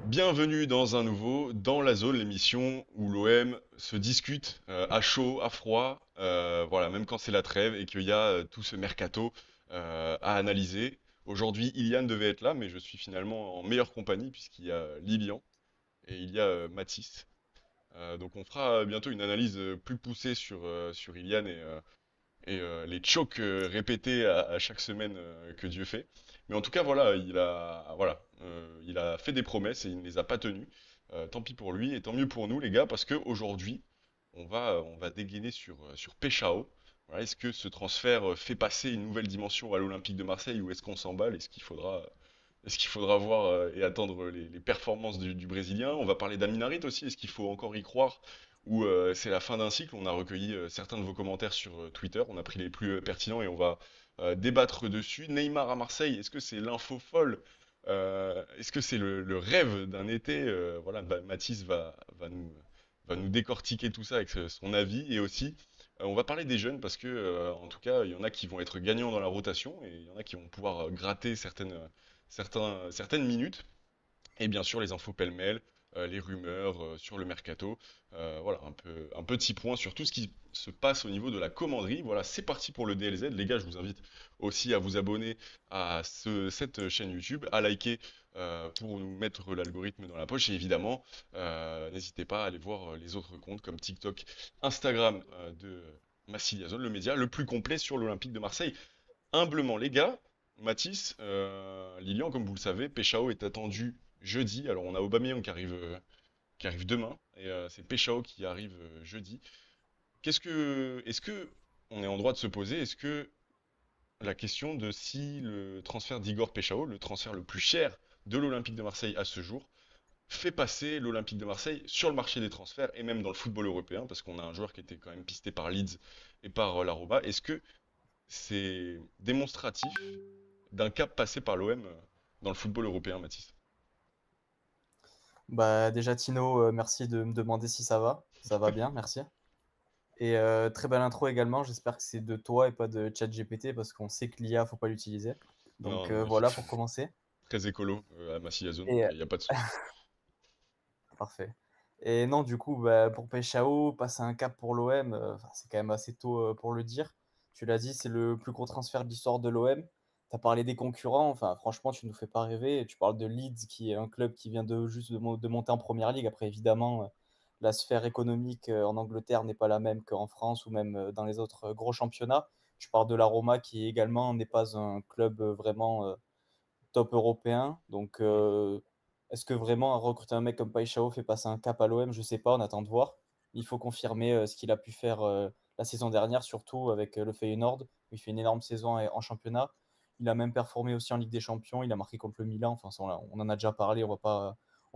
Bienvenue dans un nouveau Dans la zone, l'émission où l'OM se discute à chaud, à froid, voilà, même quand c'est la trêve et qu'il y a tout ce mercato à analyser. Aujourd'hui, Ilian devait être là, mais je suis finalement en meilleure compagnie puisqu'il y a Lilian et il y a Mathis. Donc on fera bientôt une analyse plus poussée sur Ilian et les chocs répétés à chaque semaine que Dieu fait. Mais en tout cas, il a fait des promesses et il ne les a pas tenues. Tant pis pour lui et tant mieux pour nous, les gars, parce qu'aujourd'hui, on va dégainer sur Péchao. Voilà, est-ce que ce transfert fait passer une nouvelle dimension à l'Olympique de Marseille ou est-ce qu'on s'emballe? Est-ce qu'il faudra voir et attendre les performances du Brésilien? On va parler d'Amin Harit aussi. Est-ce qu'il faut encore y croire ou c'est la fin d'un cycle? On a recueilli certains de vos commentaires sur Twitter. On a pris les plus pertinents et on va débattre dessus. Neymar à Marseille, est-ce que c'est l'info folle? Est-ce que c'est le rêve d'un été? Voilà, Mathis va nous décortiquer tout ça avec son avis et aussi on va parler des jeunes parce que en tout cas il y en a qui vont être gagnants dans la rotation et il y en a qui vont pouvoir gratter certaines minutes. Et bien sûr, les infos pêle-mêle, les rumeurs sur le mercato. Voilà, un petit point sur tout ce qui se passe au niveau de la commanderie. Voilà, c'est parti pour le DLZ. Les gars, je vous invite aussi à vous abonner à cette chaîne YouTube, à liker pour nous mettre l'algorithme dans la poche. Et évidemment, n'hésitez pas à aller voir les autres comptes comme TikTok, Instagram de Massilia Zone, le média le plus complet sur l'Olympique de Marseille. Humblement, les gars, Mathis, Lilian, comme vous le savez, Péchao est attendu jeudi. Alors, on a Aubameyang qui arrive demain, et c'est Péchao qui arrive jeudi. Est-ce que on est en droit de se poser, est-ce que la question de si le transfert d'Igor Péchao, le transfert le plus cher de l'Olympique de Marseille à ce jour, fait passer l'Olympique de Marseille sur le marché des transferts et même dans le football européen, parce qu'on a un joueur qui était quand même pisté par Leeds et par la Roma. Est-ce que c'est démonstratif d'un cap passé par l'OM dans le football européen, Mathis? Bah, déjà, Tino, merci de me demander si ça va. Ça va bien, merci. Et très belle intro également. J'espère que c'est de toi et pas de ChatGPT parce qu'on sait que l'IA, faut pas l'utiliser. Non, Donc non, voilà pour commencer. très écolo à Massilia Zone, donc Et il n'y a pas de souci. parfait. Et non, du coup, bah, pour Peshao, passer un cap pour l'OM, c'est quand même assez tôt pour le dire. Tu l'as dit, c'est le plus gros transfert de l'histoire de l'OM. Tu as parlé des concurrents, enfin, franchement, tu nous fais pas rêver. Tu parles de Leeds, qui est un club qui vient de monter en première ligue. Après, évidemment, la sphère économique en Angleterre n'est pas la même qu'en France ou même dans les autres gros championnats. Tu parles de la Roma, qui également n'est pas un club vraiment top européen. Donc, Mm. est-ce que vraiment recruter un mec comme Paixão fait passer un cap à l'OM? Je sais pas, on attend de voir. Il faut confirmer ce qu'il a pu faire la saison dernière, surtout avec le Feyenoord. Il fait une énorme saison en championnat. Il a même performé aussi en Ligue des Champions. Il a marqué contre le Milan. Enfin, ça, on en a déjà parlé, on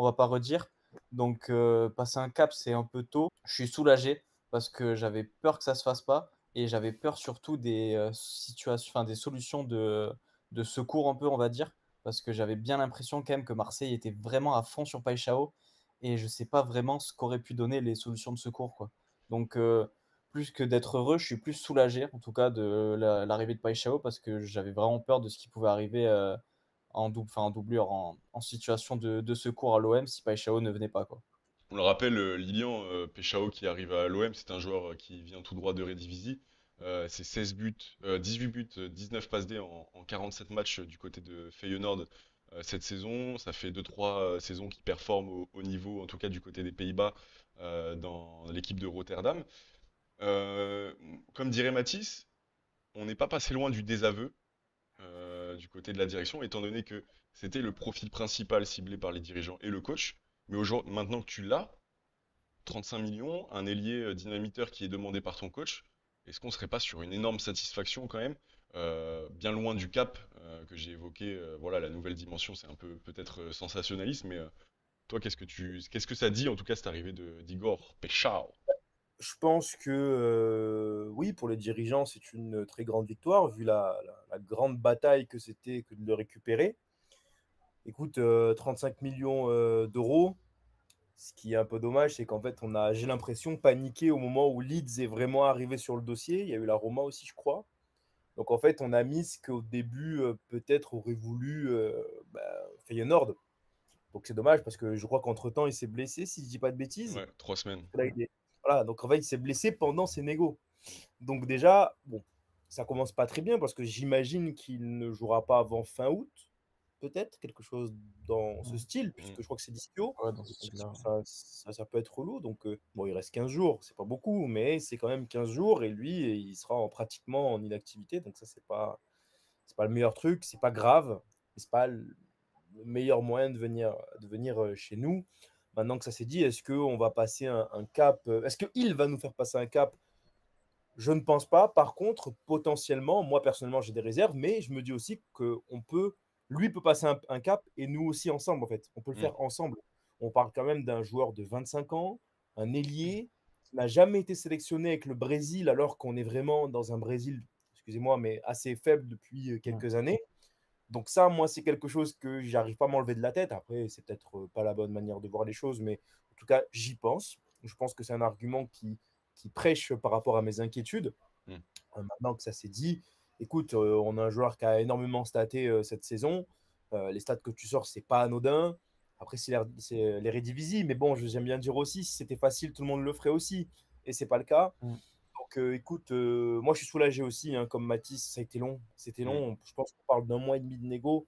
va pas redire. Donc, passer un cap, c'est un peu tôt. Je suis soulagé parce que j'avais peur que ça se fasse pas et j'avais peur surtout des situations, enfin, des solutions de secours un peu, on va dire, parce que j'avais bien l'impression quand même que Marseille était vraiment à fond sur Paixão et je sais pas vraiment ce qu'auraient pu donner les solutions de secours, quoi. Donc, plus que d'être heureux, je suis plus soulagé, en tout cas, de l'arrivée de Paixão parce que j'avais vraiment peur de ce qui pouvait arriver en doublure, en situation de secours à l'OM si Paixão ne venait pas, quoi. On le rappelle, Lilian Péchao qui arrive à l'OM, c'est un joueur qui vient tout droit de Eredivisie. C'est 16 buts, 18 buts, 19 passes D en 47 matchs du côté de Feyenoord cette saison. Ça fait deux trois saisons qu'il performe au niveau, en tout cas du côté des Pays-Bas, dans l'équipe de Rotterdam. Euh, Comme dirait Mathis, on n'est pas passé loin du désaveu du côté de la direction, étant donné que c'était le profil principal ciblé par les dirigeants et le coach. Mais aujourd'hui, maintenant que tu l'as, 35 millions, un ailier dynamiteur qui est demandé par ton coach, est-ce qu'on serait pas sur une énorme satisfaction quand même, bien loin du cap que j'ai évoqué, voilà, la nouvelle dimension, c'est un peu peut-être sensationnaliste, mais toi, qu'est-ce que ça dit en tout cas cette arrivée de d'Igor Péchao? Je pense que oui, pour les dirigeants, c'est une très grande victoire, vu la grande bataille que c'était que de le récupérer. Écoute, 35 millions d'euros, ce qui est un peu dommage, c'est qu'en fait, j'ai l'impression, paniqué au moment où Leeds est vraiment arrivé sur le dossier. Il y a eu la Roma aussi, je crois. Donc en fait, on a mis ce qu'au début, peut-être aurait voulu Feyenoord. Donc c'est dommage parce que je crois qu'entre-temps, il s'est blessé, si je dis pas de bêtises. Ouais, 3 semaines. Là, voilà, donc en fait, il s'est blessé pendant ses négos. Donc déjà, bon, ça commence pas très bien parce que j'imagine qu'il ne jouera pas avant fin août, peut-être, quelque chose dans ce Mm. style, Mm. puisque je crois que c'est d'ischio. Ouais, dans ce Donc style-là. ça peut être relou. Donc bon, il reste 15 jours, c'est pas beaucoup, mais c'est quand même 15 jours et lui, il sera pratiquement en inactivité. Donc ça, c'est pas le meilleur truc, c'est pas grave, mais c'est pas le meilleur moyen de venir chez nous. Maintenant que ça s'est dit, est-ce qu'on va passer un cap? Est-ce qu'il va nous faire passer un cap? Je ne pense pas. Par contre, potentiellement, moi personnellement, j'ai des réserves, mais je me dis aussi qu'on peut, lui peut passer un cap et nous aussi ensemble, en fait. On peut le Mm. faire ensemble. On parle quand même d'un joueur de 25 ans, un ailier, qui n'a jamais été sélectionné avec le Brésil, alors qu'on est vraiment dans un Brésil, excusez-moi, mais assez faible depuis Mm. quelques années. Donc ça, moi, c'est quelque chose que j'arrive pas à m'enlever de la tête. Après, c'est peut-être pas la bonne manière de voir les choses, mais en tout cas, j'y pense. Je pense que c'est un argument qui prêche par rapport à mes inquiétudes. Mm. Maintenant que ça s'est dit, écoute, on a un joueur qui a énormément staté cette saison. Les stats que tu sors, c'est pas anodin. Après, c'est l'Eredivisie, mais bon, j'aime bien dire aussi, si c'était facile, tout le monde le ferait aussi. Et c'est pas le cas. Mm. Donc, écoute, moi, je suis soulagé aussi, hein, comme Mathis, ça a été long. C'était Mm. long. Je pense qu'on parle d'un mois et demi de négo.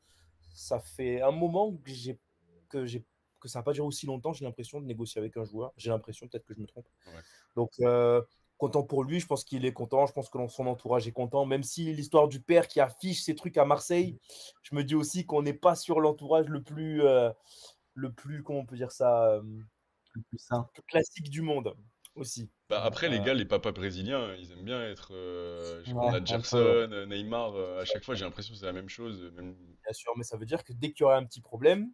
Ça fait un moment que j'ai, que ça n'a pas duré aussi longtemps, j'ai l'impression, de négocier avec un joueur. J'ai l'impression, peut-être que je me trompe. Ouais. Donc, content pour lui, je pense qu'il est content. Je pense que son entourage est content. Même si l'histoire du père qui affiche ses trucs à Marseille, je me dis aussi qu'on n'est pas sur l'entourage le plus, comment on peut dire ça, Le plus sain. le plus classique du monde aussi. Bah, Ouais, après, les gars, les papas brésiliens, ils aiment bien être. Je sais pas, on ouais, a un Gerson, peu. Ouais. Neymar, à chaque fois, j'ai l'impression que c'est la même chose. Même... Bien sûr, mais ça veut dire que dès qu'il y aura un petit problème,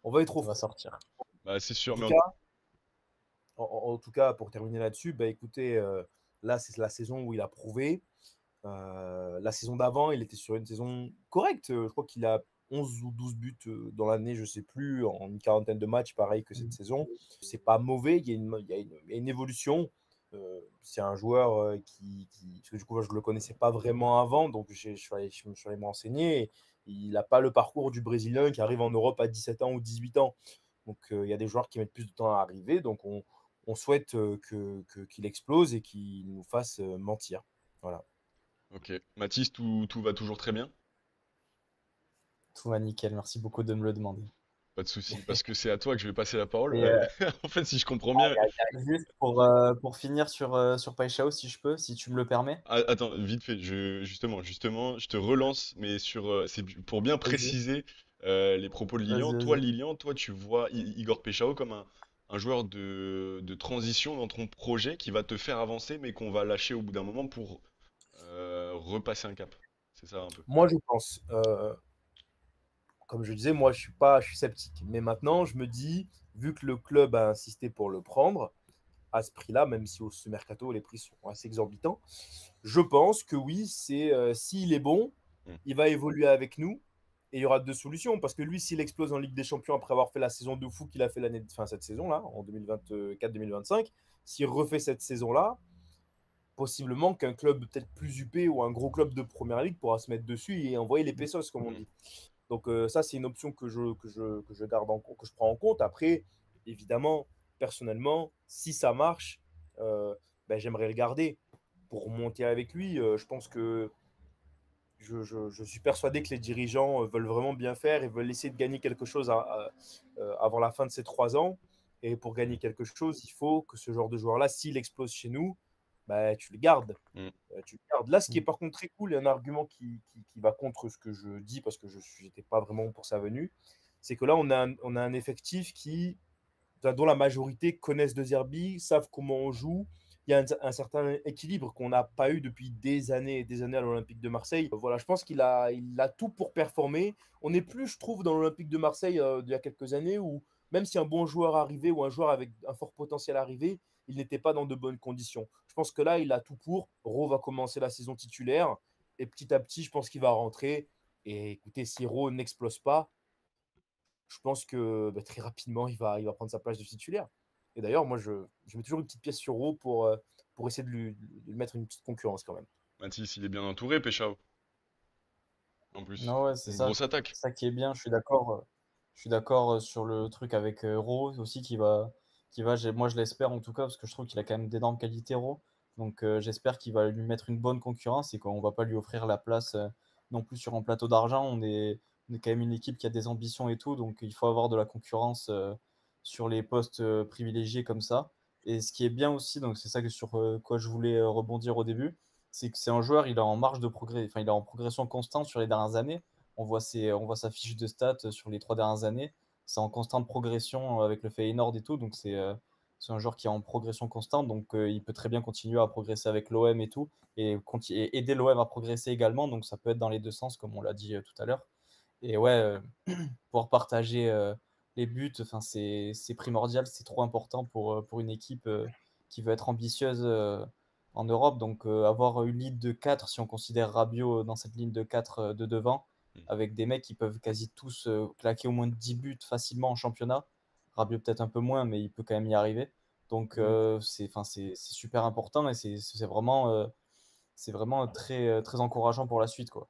on va être au Ça va front. sortir. Bah, c'est sûr, En tout mais cas, en tout cas, pour terminer là-dessus, bah écoutez, là c'est la saison où il a prouvé. La saison d'avant, il était sur une saison correcte. Je crois qu'il a 11 ou 12 buts dans l'année, je ne sais plus, en une quarantaine de matchs, pareil que cette Mm. saison. C'est pas mauvais, il y a une évolution. C'est un joueur parce que du coup, je ne le connaissais pas vraiment avant, donc je me suis allé me renseigner. Il n'a pas le parcours du Brésilien qui arrive en Europe à 17 ans ou 18 ans. Donc, il y a des joueurs qui mettent plus de temps à arriver. Donc, on souhaite qu'il explose et qu'il nous fasse mentir. Voilà. ok. Mathis, tout va toujours très bien? Tout va nickel. Merci beaucoup de me le demander. Pas de souci, parce que c'est à toi que je vais passer la parole. Et En fait, si je comprends bien. juste pour finir sur Paixão, si je peux, si tu me le permets. Ah, attends, vite fait, justement, je te relance, mais c'est pour bien Vas-y. préciser les propos de Lilian. Vas-y, Toi, vas-y. Lilian, toi, tu vois Igor Peixao comme un joueur de transition dans ton projet qui va te faire avancer, mais qu'on va lâcher au bout d'un moment pour repasser un cap. C'est ça un peu. Moi, je pense, comme je disais, moi, je suis sceptique. Mais maintenant, je me dis, vu que le club a insisté pour le prendre, à ce prix-là, même si au ce mercato, les prix sont assez exorbitants, je pense que oui, s'il est bon, Hmm. il va évoluer avec nous. Et il y aura deux solutions. Parce que lui, s'il explose en Ligue des Champions après avoir fait la saison de fou qu'il a fait cette saison-là, en 2024-2025, s'il refait cette saison-là, possiblement qu'un club peut-être plus huppé ou un gros club de première ligue pourra se mettre dessus et envoyer les pesos, comme on Hmm. dit. Donc ça, c'est une option que je garde que je prends en compte. Après, évidemment, personnellement, si ça marche, ben, j'aimerais le garder pour monter avec lui. Je pense que je suis persuadé que les dirigeants veulent vraiment bien faire et veulent essayer de gagner quelque chose avant la fin de ces 3 ans. Et pour gagner quelque chose, il faut que ce genre de joueur-là, s'il explose chez nous, bah, tu le gardes. Hmm. Tu le gardes. Là, ce qui est Mm. par contre très cool, et un argument qui va contre ce que je dis, parce que je n'étais pas vraiment pour sa venue, c'est que là, on a un effectif dont la majorité connaissent De Zerbi, savent comment on joue. Il y a un certain équilibre qu'on n'a pas eu depuis des années et des années à l'Olympique de Marseille. Voilà, je pense qu'il a tout pour performer. On n'est plus, je trouve, dans l'Olympique de Marseille d'il y a quelques années où même si un bon joueur arrivait ou un joueur avec un fort potentiel arrivait, il n'était pas dans de bonnes conditions. Je pense que là, il a tout pour. Ro va commencer la saison titulaire et petit à petit, je pense qu'il va rentrer. Et écoutez, si Ro n'explose pas, je pense que bah, très rapidement, il va prendre sa place de titulaire. Et d'ailleurs, moi, je mets toujours une petite pièce sur Ro pour essayer de lui mettre une petite concurrence quand même. Mathis, il est bien entouré, Peixao, en plus. Non, ouais, c'est Une ça. grosse attaque. C'est ça qui est bien, je suis d'accord. Je suis d'accord sur le truc avec Rowe aussi moi je l'espère en tout cas, parce que je trouve qu'il a quand même d'énormes qualités Rowe. Donc j'espère qu'il va lui mettre une bonne concurrence et qu'on va pas lui offrir la place non plus sur un plateau d'argent. On est quand même une équipe qui a des ambitions et tout, donc il faut avoir de la concurrence sur les postes privilégiés comme ça. Et ce qui est bien aussi, donc c'est ça que sur quoi je voulais rebondir au début, c'est que c'est un joueur, il est en marge de progrès, enfin il est en progression constante sur les dernières années. On voit sa fiche de stats sur les 3 dernières années. C'est en constante progression avec le Feyenoord et tout. Donc, c'est un joueur qui est en progression constante. Donc, il peut très bien continuer à progresser avec l'OM et tout. Et aider l'OM à progresser également. Donc, ça peut être dans les deux sens, comme on l'a dit tout à l'heure. Et ouais, pouvoir partager les buts, c'est primordial. C'est trop important pour une équipe qui veut être ambitieuse en Europe. Donc, avoir une ligne de 4, si on considère Rabiot dans cette ligne de 4 de devant, avec des mecs qui peuvent quasi tous claquer au moins 10 buts facilement en championnat. Rabiot peut-être un peu moins, mais il peut quand même y arriver. Donc c'est super important et c'est vraiment très encourageant pour la suite, quoi.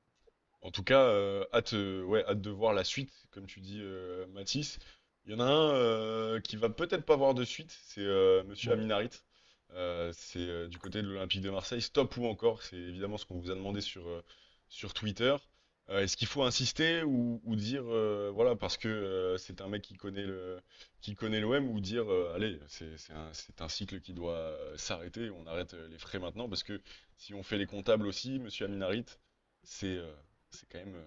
En tout cas, ouais, hâte de voir la suite, comme tu dis, Mathis. Il y en a un qui va peut-être pas voir de suite, c'est Monsieur Ouais. Aminarit. C'est du côté de l'Olympique de Marseille. Stop ou encore, c'est évidemment ce qu'on vous a demandé sur Twitter. Est-ce qu'il faut insister ou dire, voilà, parce que c'est un mec qui connaît l'OM, ou dire, allez, c'est un cycle qui doit s'arrêter, on arrête les frais maintenant, parce que si on fait les comptables aussi, Monsieur Aminarit, c'est euh, c'est quand même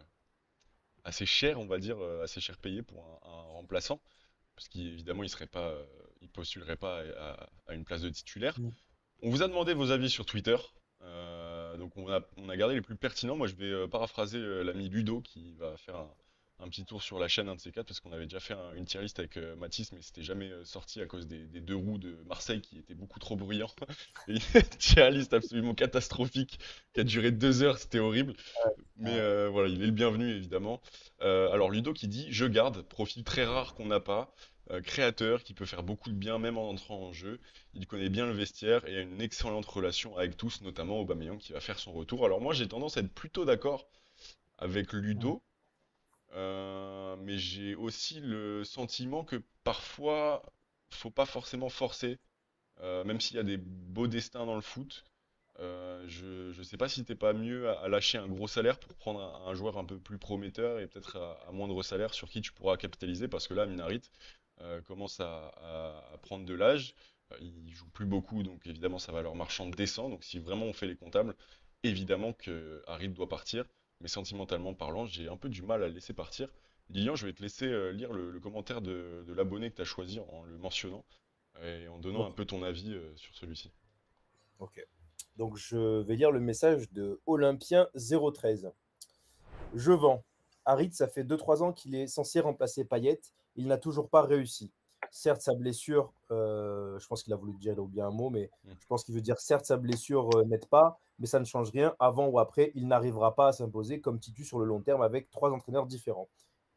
assez cher, on va dire, assez cher payé pour un remplaçant, parce qu'évidemment, il postulerait pas à une place de titulaire. Mm. On vous a demandé vos avis sur Twitter, donc on a gardé les plus pertinents. Moi, je vais paraphraser l'ami Ludo qui va faire un petit tour sur la chaîne, un de ces quatre, parce qu'on avait déjà fait une tier list avec Mathis, mais c'était jamais sorti à cause des deux roues de Marseille qui étaient beaucoup trop bruyants. Et une tier list absolument catastrophique qui a duré 2 heures, c'était horrible. Mais voilà, il est le bienvenu évidemment. Alors Ludo qui dit: Je garde, profil très rare qu'on n'a pas, créateur qui peut faire beaucoup de bien même en entrant en jeu. Il connaît bien le vestiaire et a une excellente relation avec tous, notamment Aubameyang qui va faire son retour. Alors moi j'ai tendance à être plutôt d'accord avec Ludo, mais j'ai aussi le sentiment que parfois faut pas forcément forcer, même s'il y a des beaux destins dans le foot. Je sais pas si t'es pas mieux à lâcher un gros salaire pour prendre un joueur un peu plus prometteur et peut-être à moindre salaire sur qui tu pourras capitaliser, parce que là, Minarit commence à prendre de l'âge, il joue plus beaucoup, donc évidemment sa valeur marchande descend. Donc si vraiment on fait les comptables, évidemment que Harit doit partir, mais sentimentalement parlant, j'ai un peu du mal à le laisser partir. Lilian, je vais te laisser lire le commentaire de l'abonné que tu as choisi en le mentionnant et en donnant un Donc, peu ton avis sur celui-ci. ok. Donc, je vais lire le message de Olympien013. Je vends. Harit, ça fait 2-3 ans qu'il est censé remplacer Payet. Il n'a toujours pas réussi. Certes, sa blessure, je pense qu'il a voulu dire, il a oublié un mot, mais Mm. je pense qu'il veut dire certes, sa blessure n'aide pas, mais ça ne change rien. Avant ou après, il n'arrivera pas à s'imposer comme titu sur le long terme avec 3 entraîneurs différents.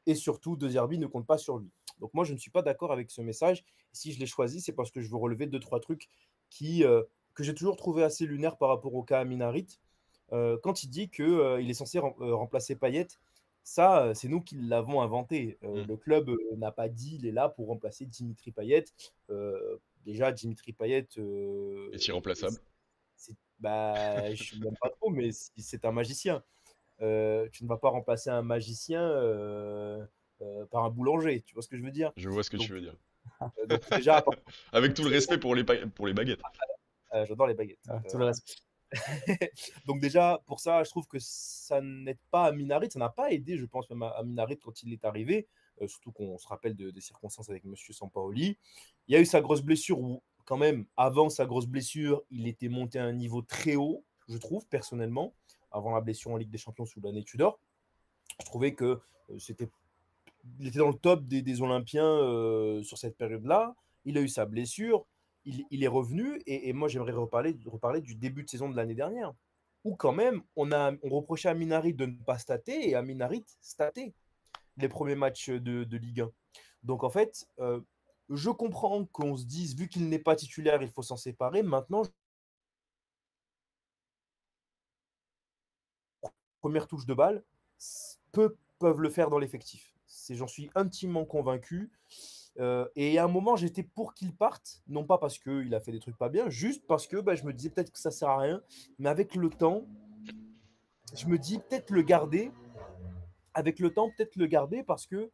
Et surtout, De Zerbi ne compte pas sur lui. Donc moi, je ne suis pas d'accord avec ce message. Si je l'ai choisi, c'est parce que je veux relever 2-3 trucs que j'ai toujours trouvé assez lunaires par rapport au cas Amin Harit. Quand il dit qu'il est censé remplacer Payet, ça, c'est nous qui l'avons inventé. Mm. Le club n'a pas dit il est là pour remplacer Dimitri Payet. Déjà, Dimitri Payet, Est irremplaçable. bah, je ne suis même pas trop, mais c'est un magicien. Tu ne vas pas remplacer un magicien par un boulanger. Tu vois ce que je veux dire? Je vois ce que tu Donc, veux dire. déjà, Avec tout le respect pour les baguettes. j'adore les baguettes. Tout le reste. Donc déjà, pour ça, je trouve que ça n'aide pas à Minarit. Ça n'a pas aidé, je pense, même à Minarit quand il est arrivé. Surtout qu'on se rappelle des circonstances avec Monsieur Sampaoli. Il y a eu sa grosse blessure où, quand même, avant sa grosse blessure, il était monté à un niveau très haut, je trouve, personnellement. Avant la blessure en Ligue des Champions sous l'année Tudor. Je trouvais que il était dans le top des Olympiens sur cette période-là. Il a eu sa blessure. Il est revenu. Et moi, j'aimerais reparler du début de saison de l'année dernière. Où, quand même, on reprochait à Minarit de ne pas stater. Et à Minarit, stater les premiers matchs de Ligue 1. Donc, en fait, je comprends qu'on se dise, vu qu'il n'est pas titulaire, il faut s'en séparer. Maintenant, première touche de balle, peu peuvent le faire dans l'effectif. J'en suis intimement convaincu. Et à un moment, j'étais pour qu'il parte, non pas parce qu'il a fait des trucs pas bien, juste parce que je me disais peut-être que ça sert à rien. Mais avec le temps, je me dis peut-être le garder. Avec le temps, peut-être le garder parce que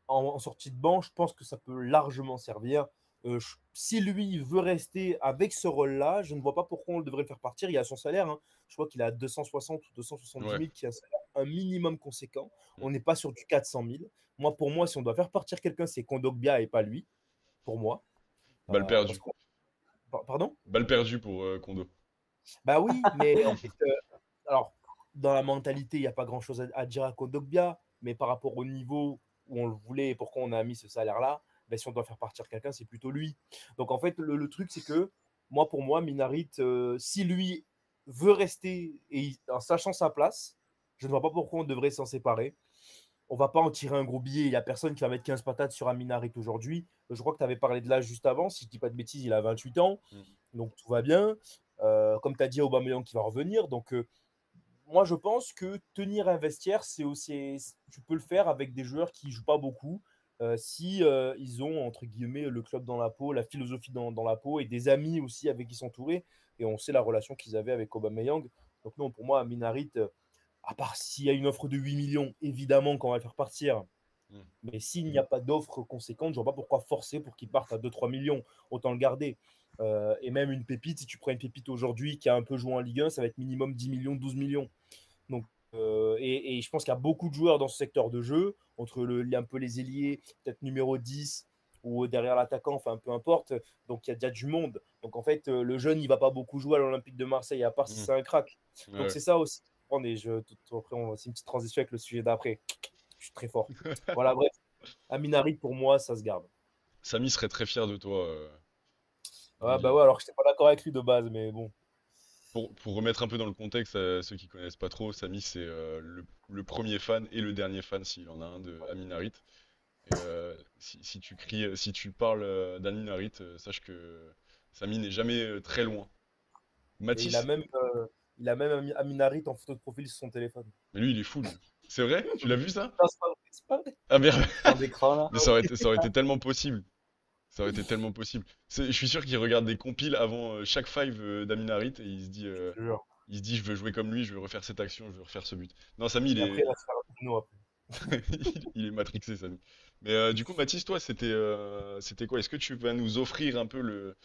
en sortie de banc, je pense que ça peut largement servir. Si lui veut rester avec ce rôle-là, je ne vois pas pourquoi on le devrait le faire partir. Il a son salaire, hein. Je crois qu'il a 260 ou 270 Ouais. 000, qui est un minimum conséquent. Mm. On n'est pas sur du 400 000. Moi, pour moi, si on doit faire partir quelqu'un, c'est Kondogbia et pas lui, pour moi. Balle Parce perdue. qu'on... Pardon? Balle perdue pour Kondo. Bah oui, mais en fait, alors, dans la mentalité, il n'y a pas grand-chose à dire à Kondogbia, mais par rapport au niveau où on le voulait et pourquoi on a mis ce salaire-là, si on doit faire partir quelqu'un, c'est plutôt lui. Donc en fait, le truc, c'est que moi, pour moi, Minarit, si lui veut rester en sachant sa place, je ne vois pas pourquoi on devrait s'en séparer. On va pas en tirer un gros billet. Il n'y a personne qui va mettre 15 patates sur un Minarit aujourd'hui. Je crois que tu avais parlé de l'âge juste avant. Si je dis pas de bêtises, il a 28 ans. Mm. Donc tout va bien. Comme tu as dit, Aubameyang qui va revenir. Donc moi, je pense que tenir un vestiaire, c'est aussi, tu peux le faire avec des joueurs qui jouent pas beaucoup. Si ils ont, entre guillemets, le club dans la peau, la philosophie dans la peau et des amis aussi avec qui s'entourer. Et on sait la relation qu'ils avaient avec Aubameyang. Donc non, pour moi, Minarit, à part s'il y a une offre de 8 millions, évidemment qu'on va le faire partir. Mm. Mais s'il n'y a pas d'offre conséquente, je ne vois pas pourquoi forcer pour qu'il parte à 2-3 millions. Autant le garder. Et même une pépite, si tu prends une pépite aujourd'hui qui a un peu joué en Ligue 1, ça va être minimum 10 millions, 12 millions. Donc, et je pense qu'il y a beaucoup de joueurs dans ce secteur de jeu, entre un peu les ailiers, peut-être numéro 10 ou derrière l'attaquant, enfin peu importe. Donc il y a déjà du monde. Donc en fait, le jeune, il va pas beaucoup jouer à l'Olympique de Marseille, à part si Mm. c'est un crack. Donc Ouais. c'est ça aussi. Attendez, après, c'est une petite transition avec le sujet d'après. Je suis très fort. Voilà, bref. Aminari, pour moi, ça se garde. Samy serait très fier de toi, Ah, Guy. ouais, alors que je n'étais pas d'accord avec lui de base, mais bon. Pour remettre un peu dans le contexte, ceux qui connaissent pas trop, Samy c'est le premier fan et le dernier fan, s'il en a un, de Amin Harit. Et si tu cries, si tu parles d'Amin Harit, sache que Samy n'est jamais très loin. Et Mathis, il a même Aminarit en photo de profil sur son téléphone. mais lui il est fou lui. C'est vrai? Tu l'as vu ça? Non, c'est pas vrai, c'est pas vrai. Ah merde, Fond d'écran là. mais ça aurait été tellement possible. Ça aurait été tellement possible. Je suis sûr qu'il regarde des compiles avant chaque five d'Amin Harit et Je te jure. il se dit je veux jouer comme lui, je veux refaire cette action, je veux refaire ce but. Non, Samy il Et après, est, il va se faire un Pinot après. il est matrixé, Samy. Mais du coup, Mathis, toi, c'était quoi? Est-ce que tu vas nous offrir un peu le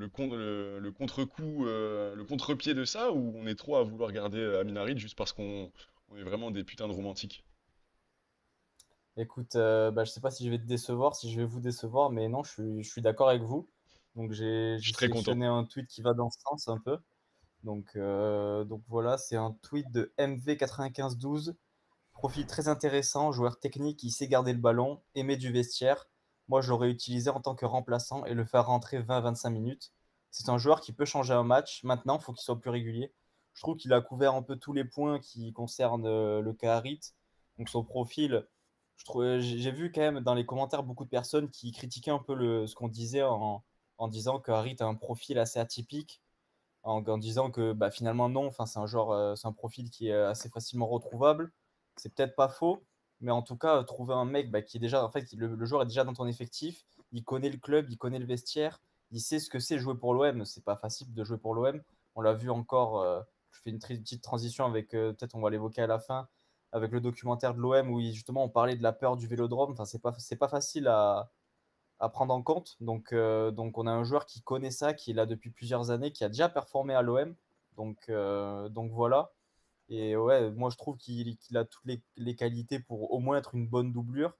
contre-coup, le contre-pied de ça, ou on est trop à vouloir garder Amin Harit juste parce qu'on est vraiment des putains de romantiques? Écoute, je sais pas si je vais te décevoir, si je vais vous décevoir, mais non, je suis d'accord avec vous. Donc Je j'ai suis très content. sélectionné un tweet qui va dans ce sens un peu. Donc voilà, c'est un tweet de MV9512. Profil très intéressant, joueur technique qui sait garder le ballon, aimé du vestiaire. Moi, je l'aurais utilisé en tant que remplaçant et le faire rentrer 20-25 minutes. C'est un joueur qui peut changer un match. Maintenant, il faut qu'il soit plus régulier. Je trouve qu'il a couvert un peu tous les points qui concernent le cas Harit. Donc son profil, j'ai vu quand même dans les commentaires beaucoup de personnes qui critiquaient un peu ce qu'on disait en disant que Harit a un profil assez atypique, en disant que finalement non, enfin, c'est un profil qui est assez facilement retrouvable. C'est peut-être pas faux, mais en tout cas, trouver un mec qui est déjà, en fait, le joueur est déjà dans ton effectif, il connaît le club, il connaît le vestiaire, il sait ce que c'est jouer pour l'OM. C'est pas facile de jouer pour l'OM. On l'a vu encore. Je fais une petite transition avec, peut-être on va l'évoquer à la fin, avec le documentaire de l'OM où justement on parlait de la peur du vélodrome. Enfin, c'est pas facile à prendre en compte. Donc on a un joueur qui connaît ça, qui est là depuis plusieurs années, qui a déjà performé à l'OM. Donc voilà. Et ouais, moi je trouve qu'il a toutes les qualités pour au moins être une bonne doublure,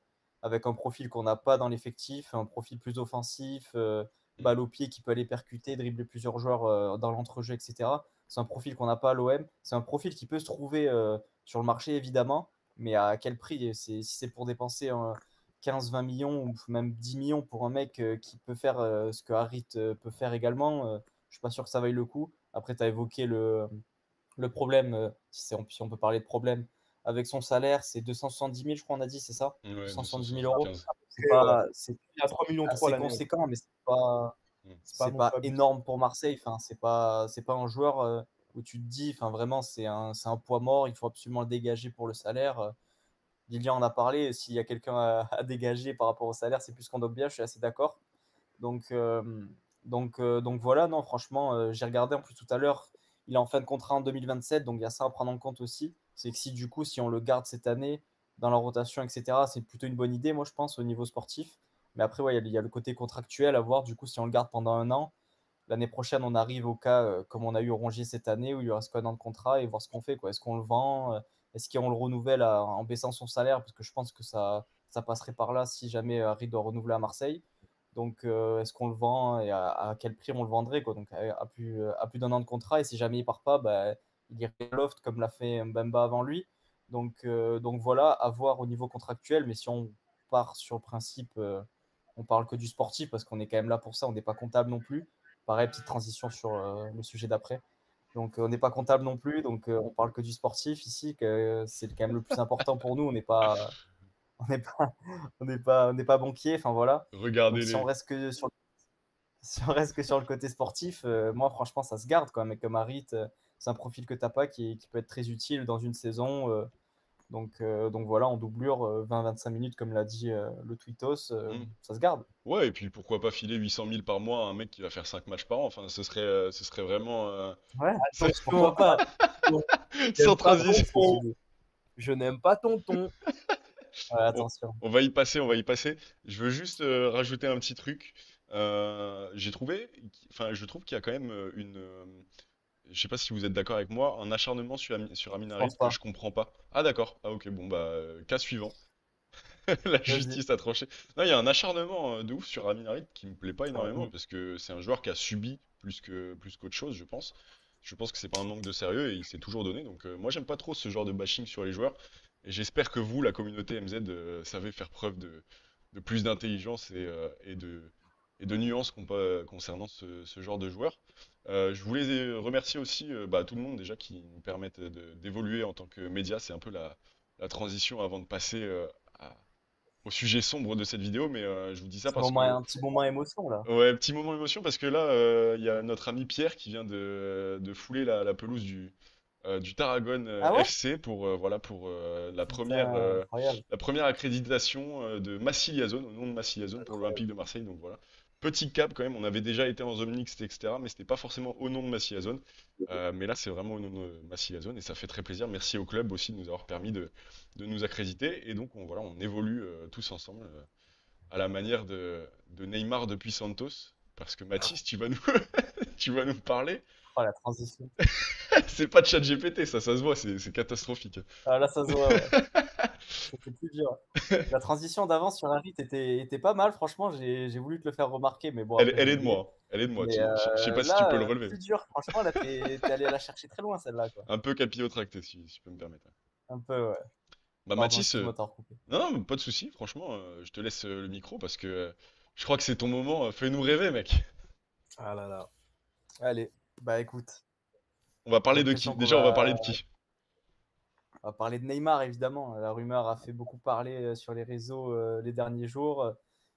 avec un profil qu'on n'a pas dans l'effectif, un profil plus offensif, Mm. balle au pied qui peut aller percuter, dribbler plusieurs joueurs dans l'entrejeu, etc. C'est un profil qu'on n'a pas à l'OM. C'est un profil qui peut se trouver sur le marché évidemment, mais à quel prix? Si c'est pour dépenser 15-20 millions ou même 10 millions pour un mec qui peut faire ce que Harit peut faire également, je suis pas sûr que ça vaille le coup. Après, tu as évoqué le problème, si on peut parler de problème, avec son salaire, c'est 270 000, je crois, on a dit, c'est ça? Ouais, 270 000 euros. 275. C'est Et ouais. pas, c'est Il a 3 millions 3 assez l'année, ouais. conséquent, mais Mm. C'est pas c'est non plus pas abusé. énorme pour Marseille. Enfin, c'est pas un joueur où tu te dis, enfin, vraiment, c'est un poids mort, il faut absolument le dégager pour le salaire. Lilian en a parlé, s'il y a quelqu'un à dégager par rapport au salaire, c'est plus Kondogbia, je suis assez d'accord. Donc, donc voilà, non, franchement, j'ai regardé en plus tout à l'heure, il est en fin de contrat en 2027, donc il y a ça à prendre en compte aussi. C'est que si du coup, si on le garde cette année dans la rotation, etc., c'est plutôt une bonne idée, moi je pense, au niveau sportif. Mais après, ouais, il y a le côté contractuel à voir, du coup, si on le garde pendant un an, l'année prochaine, on arrive au cas comme on a eu Rongier cette année, où il lui reste qu'un an de contrat et voir ce qu'on fait, quoi. Est-ce qu'on le vend est-ce qu'on le renouvelle en baissant son salaire? Parce que je pense que ça passerait par là si jamais Harry doit renouveler à Marseille. Donc, est-ce qu'on le vend et à quel prix on le vendrait, quoi? Donc, à plus d'un an de contrat. Et si jamais il part pas, bah, il irait à Loft comme l'a fait Mbemba avant lui. Donc voilà, à voir au niveau contractuel. Mais si on part sur le principe, on parle que du sportif parce qu'on est quand même là pour ça. On n'est pas comptable non plus. Pareil, petite transition sur le sujet d'après. Donc, on n'est pas comptable non plus. Donc, on parle que du sportif ici, que c'est quand même le plus important pour nous. On n'est pas, on n'est pas banquier. Enfin voilà. Donc, Regardez-les. si on reste que sur le côté sportif, moi, franchement, ça se garde, quoi. Mais comme Harit, c'est un profil que tu n'as pas qui peut être très utile dans une saison. Donc voilà, en doublure, 20-25 minutes, comme l'a dit le Tweetos, Hmm. ça se garde. Ouais, et puis pourquoi pas filer 800 000 par mois à un mec qui va faire 5 matchs par an. Enfin, ce serait vraiment. Ouais, Attention, pourquoi pas? je Sans n'aime pas transition. ton ton. Je n'aime pas ton ton. Ouais, On, attention. on va y passer, on va y passer. Je veux juste rajouter un petit truc. J'ai trouvé, enfin, je trouve qu'il y a quand même je sais pas si vous êtes d'accord avec moi, un acharnement sur Amin Je Harit pense que pas. je comprends pas. Ah d'accord, ah ok, bon bah, cas suivant. La Vas-y. justice a tranché. Non, il y a un acharnement de ouf sur Amin Harit qui me plaît pas énormément Mm. parce que c'est un joueur qui a subi plus qu'autre chose, je pense. Je pense que c'est pas un manque de sérieux et il s'est toujours donné. Donc moi j'aime pas trop ce genre de bashing sur les joueurs. Et j'espère que vous, la communauté MZ, savez faire preuve de plus d'intelligence et de nuance concernant ce genre de joueurs. Je voulais remercier aussi bah, tout le monde déjà qui nous permettent d'évoluer en tant que média. C'est un peu la transition avant de passer à- au sujet sombre de cette vidéo, mais je vous dis ça parce que Un petit moment émotion, là. ouais, petit moment émotion parce que là, il y a notre ami Pierre qui vient de fouler la pelouse du Tarragone Ah ouais? FC pour voilà pour Putain, incroyable. la première accréditation de Massiliazone au nom de Massiliazone pour l'Olympique de Marseille. Donc voilà, petit cap quand même. On avait déjà été en zone mixte etc. Mais c'était pas forcément au nom de Massiliazone. Mais là, c'est vraiment au nom de Massiliazone et ça fait très plaisir. Merci au club aussi de nous avoir permis de nous accréditer et donc voilà, on évolue tous ensemble à la manière de Neymar depuis Santos. Parce que Mathis, tu vas nous, tu vas nous parler. Oh, la transition. C'est pas de ChatGPT, ça se voit, c'est catastrophique. Ah, là, ça se voit, ouais. C'était plus dur. La transition d'avant sur Harit était pas mal, franchement, j'ai voulu te le faire remarquer, mais bon, après, Elle j'ai est de oublié. moi, hein. Elle est de moi. Mais Je sais pas si tu peux le là, relever. plus dur, franchement, là, t'es allé la chercher très loin, celle-là, quoi. Un peu capillotracté, si je peux me permettre. Un peu, ouais. Bah Pardon, Mathis, excuse-moi de t'avoir coupé. non, non, pas de souci, franchement, je te laisse le micro parce que je crois que c'est ton moment. Fais-nous rêver, mec. Ah là là. Allez, bah écoute, On va j'ai parler de qui? l'impression Déjà, on va parler de qui? on va parler de Neymar, évidemment. La rumeur a fait beaucoup parler sur les réseaux les derniers jours.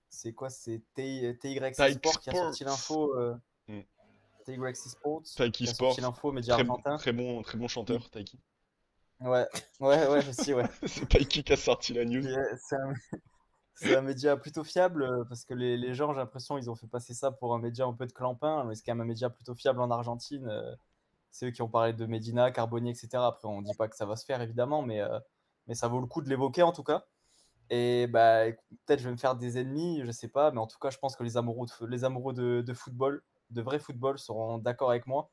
C'est quoi? C'est TYC Tyke Sport qui a sorti Sports. l'info. Hmm. TYC Sports Taiki qui a sorti Sports, l'info, média argentin. très bon Qui- chanteur, Taiki. Ouais, ouais, aussi, ouais. C'est Taiki qui a sorti la news. C'est un média plutôt fiable parce que les gens, j'ai l'impression, ils ont fait passer ça pour un média un peu de clampin, mais c'est quand même un média plutôt fiable en Argentine. C'est eux qui ont parlé de Medina, Carboni, etc. Après, on ne dit pas que ça va se faire, évidemment, mais ça vaut le coup de l'évoquer en tout cas. Et bah, peut-être je vais me faire des ennemis, je sais pas, mais en tout cas, je pense que les amoureux de football, de vrai football, seront d'accord avec moi.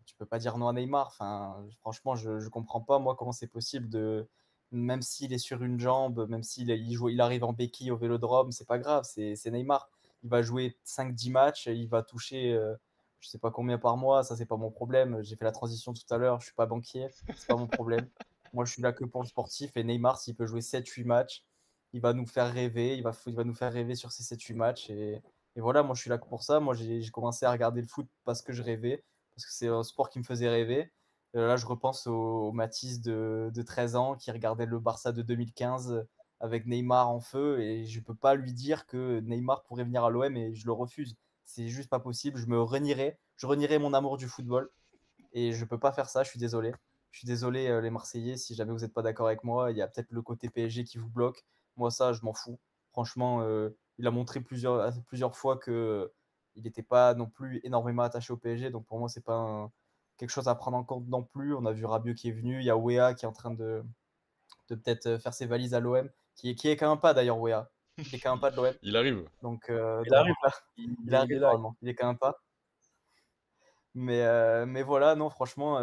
Tu peux pas dire non à Neymar. Enfin, franchement, je comprends pas moi comment c'est possible de même s'il est sur une jambe, même il arrive en béquille au Vélodrome, c'est pas grave, c'est Neymar. Il va jouer 5-10 matchs, il va toucher je sais pas combien par mois, ça c'est pas mon problème. J'ai fait la transition tout à l'heure, je suis pas banquier, c'est pas mon problème. Moi, je suis là que pour le sportif et Neymar s'il peut jouer 7-8 matchs, il va nous faire rêver, il va nous faire rêver sur ces 7-8 matchs et voilà, moi je suis là que pour ça. Moi j'ai commencé à regarder le foot parce que je rêvais parce que c'est un sport qui me faisait rêver. Là, je repense au Matisse de 13 ans qui regardait le Barça de 2015 avec Neymar en feu et je ne peux pas lui dire que Neymar pourrait venir à l'OM et je le refuse. C'est juste pas possible. Je renierais mon amour du football et je ne peux pas faire ça, je suis désolé. Je suis désolé, les Marseillais, si jamais vous n'êtes pas d'accord avec moi, il y a peut-être le côté PSG qui vous bloque. Moi, ça, je m'en fous. Franchement, il a montré plusieurs fois que il n'était pas non plus énormément attaché au PSG. Donc pour moi, c'est pas quelque chose à prendre en compte non plus. On a vu Rabiot qui est venu, il y a Wea qui est en train de peut-être faire ses valises à l'OM, qui est quand même pas d'ailleurs Wea. Il est quand même pas de l'OM. Il arrive. Il arrive, Voilà, il il arrive est là. normalement. Il est quand même pas. Mais voilà, non, franchement,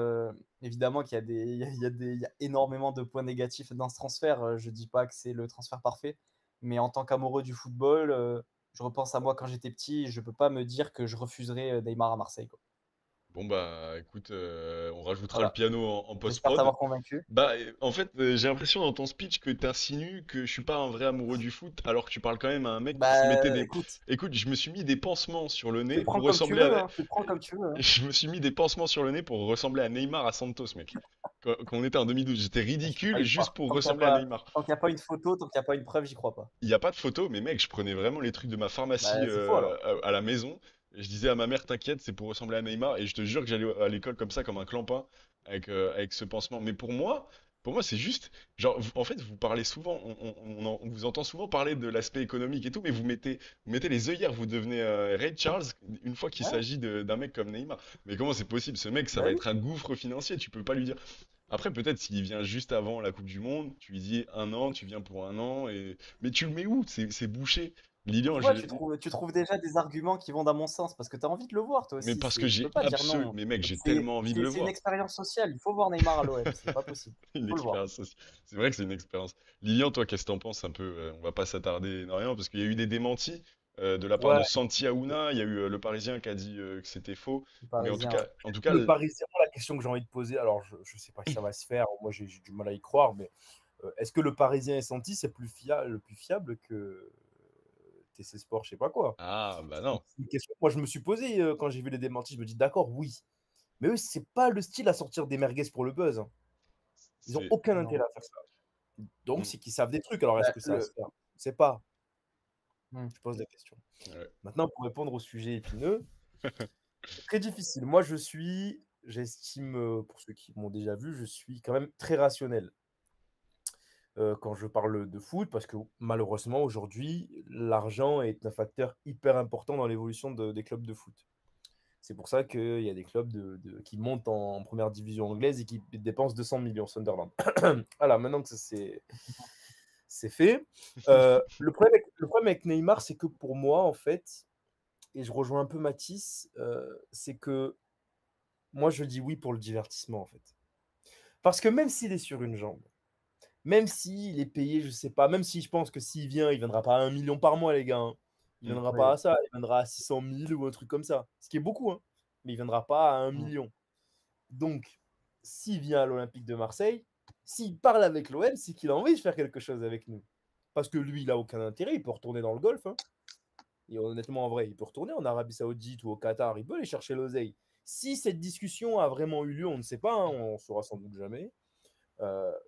évidemment qu'il y a il y a énormément de points négatifs dans ce transfert. Je dis pas que c'est le transfert parfait, mais en tant qu'amoureux du football, je repense à moi quand j'étais petit, je peux pas me dire que je refuserais Neymar à Marseille, quoi. Bon bah écoute, on rajoutera le Voilà, piano en j'espère post-prod. t'avoir convaincu. Bah en fait j'ai l'impression dans ton speech que tu insinues que je suis pas un vrai amoureux du foot alors que tu parles quand même à un mec qui se mettait Bah, des... écoute, Écoute, je me suis mis des pansements sur le tu nez le prends pour comme tu ressembler veux, à... hein, tu le prends comme tu veux, hein. Je me suis mis des pansements sur le nez pour ressembler à Neymar à Santos, mec. Quand on était en 2012, j'étais Je peux pas ridicule y juste croire. pour ressembler à Neymar. Tant qu'il y a pas une photo, tant qu'il y a pas une preuve, j'y crois pas. Il n'y a pas de photo, mais mec, je prenais vraiment les trucs de ma pharmacie Bah, c'est faux alors. à la maison. Et je disais à ma mère, t'inquiète, c'est pour ressembler à Neymar. Et je te jure que j'allais à l'école comme ça, comme un clampin, avec ce pansement. Mais pour moi, c'est juste, genre, en fait, vous parlez souvent, on vous entend souvent parler de l'aspect économique et tout, mais vous mettez les œillères, vous devenez Ray Charles une fois qu'il Ouais, s'agit d'un mec comme Neymar. Mais comment c'est possible? Ce mec, ça bah va oui. être un gouffre financier. Tu peux pas lui dire. Après, peut-être s'il vient juste avant la Coupe du Monde, tu lui dis un an, tu viens pour un an, mais tu le mets où? C'est bouché. Tu Lilian, vois, tu trouves déjà des arguments qui vont dans mon sens parce que tu as envie de le voir toi mais aussi. parce que Tu j'ai peux pas dire absolument, non. mais mec, j'ai C'est tellement envie de c'est- le c'est une voir. expérience sociale. Il faut voir Neymar à l'OM. C'est pas possible. Il Une faut le voir. expérience sociale. C'est vrai que c'est une expérience. Lilian, toi, qu'est-ce que t'en penses un peu? On va pas s'attarder énormément parce qu'il y a eu des démentis de la part Ouais, de Santi Aouna. Il y a eu le Parisien qui a dit que c'était faux. Le Mais Parisien, ouais. en tout cas, le Parisien, la question que j'ai envie de poser, alors je ne sais pas si ça va se faire, moi j'ai du mal à y croire, mais est-ce que le Parisien est senti, c'est le plus fiable que TC Sport, je sais pas quoi. ah bah non, C'est une question que moi je me suis posé quand j'ai vu les démentis, je me dis d'accord, oui. Mais eux, c'est pas le style à sortir des merguez pour le buzz, hein. Ils ont c'est. aucun Non. intérêt à faire ça. Donc Hmm, c'est qu'ils savent des trucs, alors est-ce Bah, que ça va se faire? Je sais pas, Hmm. je pose la question. ouais. Maintenant, pour répondre au sujet épineux, c'est très difficile. J'estime, pour ceux qui m'ont déjà vu, je suis quand même très rationnel. Quand je parle de foot, parce que malheureusement, aujourd'hui, l'argent est un facteur hyper important dans l'évolution des clubs de foot. C'est pour ça qu'il y a des clubs qui montent en première division anglaise et qui dépensent 200 millions, Sunderland. Voilà, maintenant que ça, c'est fait. Le problème avec Neymar, c'est que pour moi, en fait, et je rejoins un peu Matisse, c'est que moi, je dis oui pour le divertissement, en fait. Parce que même s'il est sur une jambe, même s'il est payé, je sais pas, même si je pense que s'il vient, il viendra pas à 1 million par mois, les gars, hein. Il Hmm. viendra Oui. pas à ça, il viendra à 600 000 ou un truc comme ça. Ce qui est beaucoup, hein. Mais il viendra pas à 1 Hmm. million. Donc, s'il vient à l'Olympique de Marseille, s'il parle avec l'OM, c'est qu'il a envie de faire quelque chose avec nous. Parce que lui, il a aucun intérêt, il peut retourner dans le golf, hein. Et honnêtement, en vrai, il peut retourner en Arabie Saoudite ou au Qatar, il peut aller chercher l'oseille. Si cette discussion a vraiment eu lieu, on ne sait pas, hein, on ne saura sans doute jamais.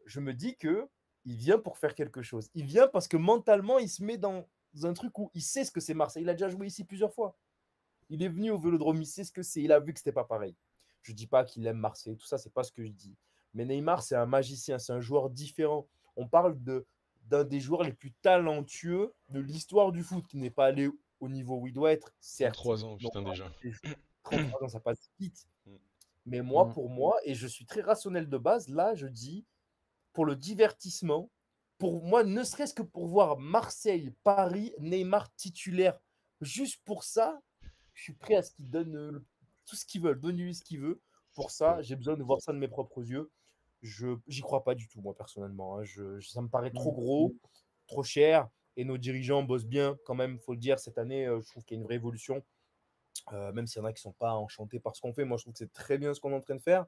Je me dis que il vient pour faire quelque chose. Il vient parce que mentalement, il se met dans un truc où il sait ce que c'est Marseille. Il a déjà joué ici plusieurs fois. Il est venu au Vélodrome, il sait ce que c'est. Il a vu que c'était pas pareil. Je dis pas qu'il aime Marseille, tout ça, c'est pas ce que je dis. Mais Neymar, c'est un magicien, c'est un joueur différent. On parle d'un des joueurs les plus talentueux de l'histoire du foot, qui n'est pas allé au niveau où il doit être, certes. 33 ans, Donc, putain déjà. 33 ans, ça passe vite. Hmm. Mais moi, Hmm. pour moi, et je suis très rationnel de base, là, je dis, pour le divertissement, pour moi, ne serait-ce que pour voir Marseille, Paris, Neymar titulaire, juste pour ça, je suis prêt à ce qu'ils donnent tout ce qu'ils veulent, donnez-lui ce qu'il veut. Pour ça, j'ai besoin de voir ça de mes propres yeux. J'y crois pas du tout, moi, personnellement, hein. Ça me paraît trop Hmm. gros, trop cher. Et nos dirigeants bossent bien, quand même, il faut le dire. Cette année, je trouve qu'il y a une vraie évolution. Même s'il y en a qui ne sont pas enchantés par ce qu'on fait. Moi, je trouve que c'est très bien ce qu'on est en train de faire.